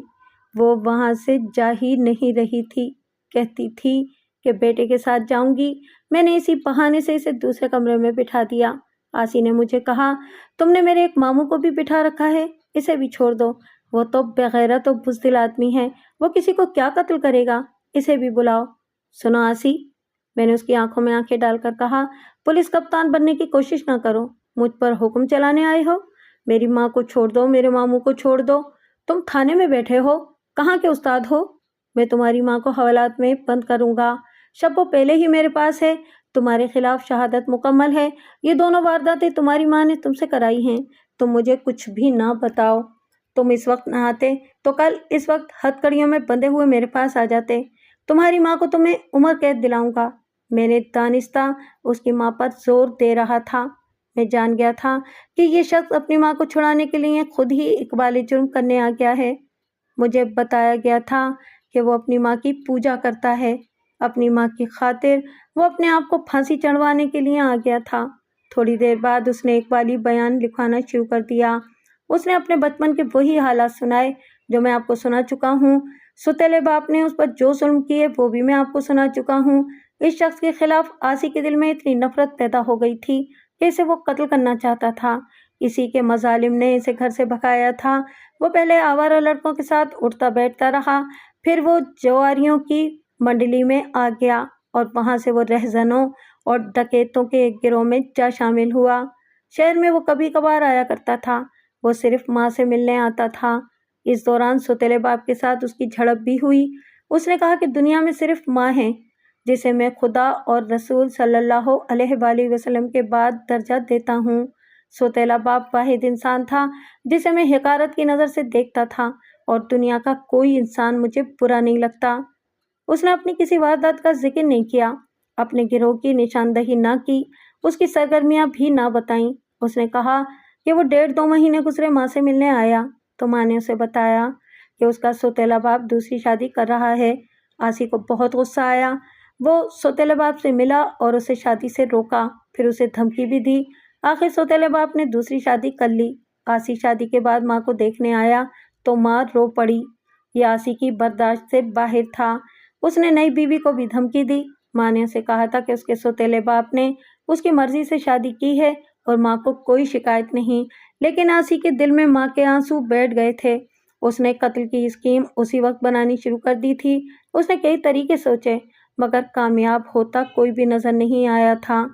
وہ وہاں سے جا ہی نہیں رہی تھی، کہتی تھی کہ بیٹے کے ساتھ جاؤں گی۔ میں نے اسی بہانے سے اسے دوسرے کمرے میں بٹھا دیا۔ آسی نے مجھے کہا تم نے میرے ایک ماموں کو بھی بٹھا رکھا ہے، اسے بھی چھوڑ دو، وہ تو بغیرت و بزدل آدمی ہے، وہ کسی کو کیا قتل کرے گا، اسے بھی بلاؤ۔ سنو آسی، میں نے اس کی آنکھوں میں آنکھیں ڈال کر کہا، پولیس کپتان بننے کی کوشش نہ کرو، مجھ پر حکم چلانے آئے ہو؟ میری ماں کو چھوڑ دو، میرے ماموں کو چھوڑ دو۔ تم تھانے میں بیٹھے ہو، کہاں کے استاد ہو؟ میں تمہاری ماں کو حوالات میں بند کروں گا۔ شبو پہلے ہی میرے پاس ہے، تمہارے خلاف شہادت مکمل ہے، یہ دونوں وارداتیں تمہاری ماں نے تم سے کرائی ہیں۔ تم مجھے کچھ بھی نہ بتاؤ، تم اس وقت نہ آتے تو کل اس وقت ہتھ کڑیوں میں بندھے ہوئے میرے پاس آ جاتے۔ تمہاری ماں کو تمہیں عمر قید دلاؤں گا۔ میں نے دانستہ اس کی ماں پر زور دے رہا تھا۔ میں جان گیا تھا کہ یہ شخص اپنی ماں کو چھڑانے کے لیے خود ہی اقبال جرم کرنے آ گیا ہے۔ مجھے بتایا گیا تھا کہ وہ اپنی ماں کی پوجا کرتا ہے، اپنی ماں کی خاطر وہ اپنے آپ کو پھانسی چڑھوانے کے لیے آ گیا تھا۔ تھوڑی دیر بعد اس نے اقبالی بیان لکھوانا شروع کر دیا۔ اس نے اپنے بچپن کے وہی حالات سنائے جو میں آپ کو سنا چکا ہوں۔ ستیلے باپ نے اس پر جو ظلم کیے وہ بھی میں آپ کو سنا چکا ہوں۔ اس شخص کے خلاف آسی کے دل میں اتنی نفرت پیدا ہو گئی تھی کہ اسے وہ قتل کرنا چاہتا تھا۔ اسی کے مظالم نے اسے گھر سے بھگایا تھا۔ وہ پہلے آوارہ لڑکوں کے ساتھ اٹھتا بیٹھتا رہا، پھر وہ جواریوں کی منڈلی میں آ گیا اور وہاں سے وہ رہزنوں اور ڈکیتوں کے ایک گروہ میں جا شامل ہوا۔ شہر میں وہ کبھی کبھار آیا کرتا تھا، وہ صرف ماں سے ملنے آتا تھا۔ اس دوران ستیلے باپ کے ساتھ اس کی جھڑپ بھی ہوئی۔ اس نے کہا کہ دنیا میں صرف ماں ہے جسے میں خدا اور رسول صلی اللہ علیہ وآلہ وسلم کے بعد درجہ دیتا ہوں۔ ستیلا باپ واحد انسان تھا جسے میں حقارت کی نظر سے دیکھتا تھا اور دنیا کا کوئی انسان مجھے برا نہیں لگتا۔ اس نے اپنی کسی واردات کا ذکر نہیں کیا، اپنے گروہ کی نشاندہی نہ کی، اس کی سرگرمیاں بھی نہ بتائیں۔ اس نے کہا کہ وہ 1.5-2 مہینے گزرے ماں سے ملنے آیا تو ماں نے اسے بتایا کہ اس کا ستیلا باپ دوسری شادی کر رہا ہے۔ آسی کو بہت غصہ آیا، وہ ستیلے باپ سے ملا اور اسے شادی سے روکا، پھر اسے دھمکی بھی دی۔ آخر ستیلے باپ نے دوسری شادی کر لی۔ آسی شادی کے بعد ماں کو دیکھنے آیا تو ماں رو پڑی۔ یہ آسی کی برداشت سے باہر تھا۔ اس نے نئی بیوی کو بھی دھمکی دی۔ ماں نے اسے کہا تھا کہ اس کے ستیلے باپ نے اس کی مرضی سے شادی کی ہے اور ماں کو کوئی شکایت نہیں، لیکن آسی کے دل میں ماں کے آنسو بیٹھ گئے تھے۔ اس نے قتل کی اسکیم اسی وقت بنانی شروع کر دی تھی۔ اس نے کئی طریقے سوچے مگر کامیاب ہوتا کوئی بھی نظر نہیں آیا تھا۔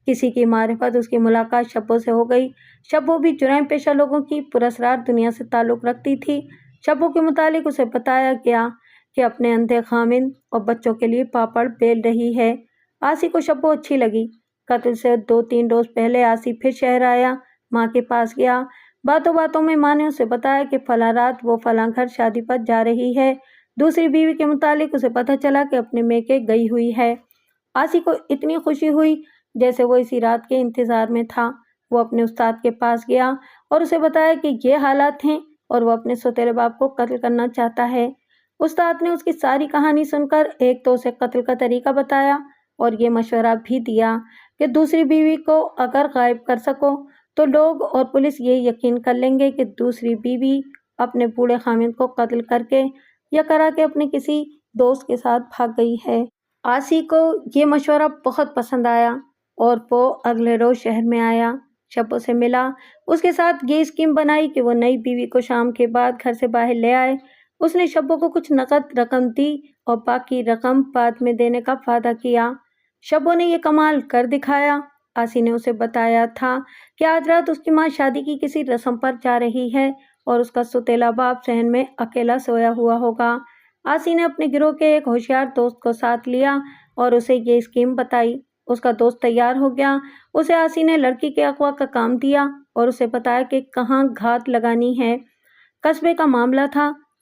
کسی کی معرفت اس کی ملاقات شبو سے ہو گئی۔ شبو بھی جرائم پیشہ لوگوں کی پراسرار دنیا سے تعلق رکھتی تھی۔ شبو کے متعلق اسے بتایا گیا کہ اپنے اندھے خامند اور بچوں کے لیے پاپڑ بیل رہی ہے۔ آسی کو شبو اچھی لگی۔ قتل سے 2-3 روز پہلے آسی پھر شہر آیا، ماں کے پاس گیا۔ باتوں باتوں میں ماں نے اسے بتایا کہ فلاں رات وہ فلاں گھر شادی پر جا رہی ہے۔ دوسری بیوی کے متعلق اسے پتہ چلا کہ اپنے میکے گئی ہوئی ہے۔ آسی کو اتنی خوشی ہوئی جیسے وہ اسی رات کے انتظار میں تھا۔ وہ اپنے استاد کے پاس گیا اور اسے بتایا کہ یہ حالات ہیں اور وہ اپنے ستیلے باپ کو قتل کرنا چاہتا ہے۔ استاد نے اس کی ساری کہانی سن کر ایک تو اسے قتل کا طریقہ بتایا اور یہ مشورہ بھی دیا کہ دوسری بیوی کو اگر غائب کر سکو تو لوگ اور پولیس یہ یقین کر لیں گے کہ دوسری بیوی اپنے بوڑھے خامند کو قتل کر کے یا کرا کے اپنے کسی دوست کے ساتھ بھاگ گئی ہے۔ آسی کو یہ مشورہ بہت پسند آیا اور وہ اگلے روز شہر میں آیا، شبو سے ملا، اس کے ساتھ یہ اسکیم بنائی کہ وہ نئی بیوی کو شام کے بعد گھر سے باہر لے آئے۔ اس نے شبو کو کچھ نقد رقم دی اور باقی رقم بعد میں دینے کا وعدہ کیا۔ شبو نے یہ کمال کر دکھایا۔ آسی نے اسے بتایا تھا کہ آج رات اس کی ماں شادی کی کسی رسم پر جا رہی ہے اور اس کا ستیلا باپ صحن میں اکیلا سویا ہوا ہوگا۔ آسی نے اپنے گروہ کے ایک ہوشیار دوست کو ساتھ لیا اور اسے یہ اسکیم بتائی۔ اس کا دوست تیار ہو گیا۔ اسے آسی نے لڑکی کے اغوا کا کام دیا اور اسے بتایا کہ کہاں گھات لگانی ہے۔ قصبے کا معاملہ تھا،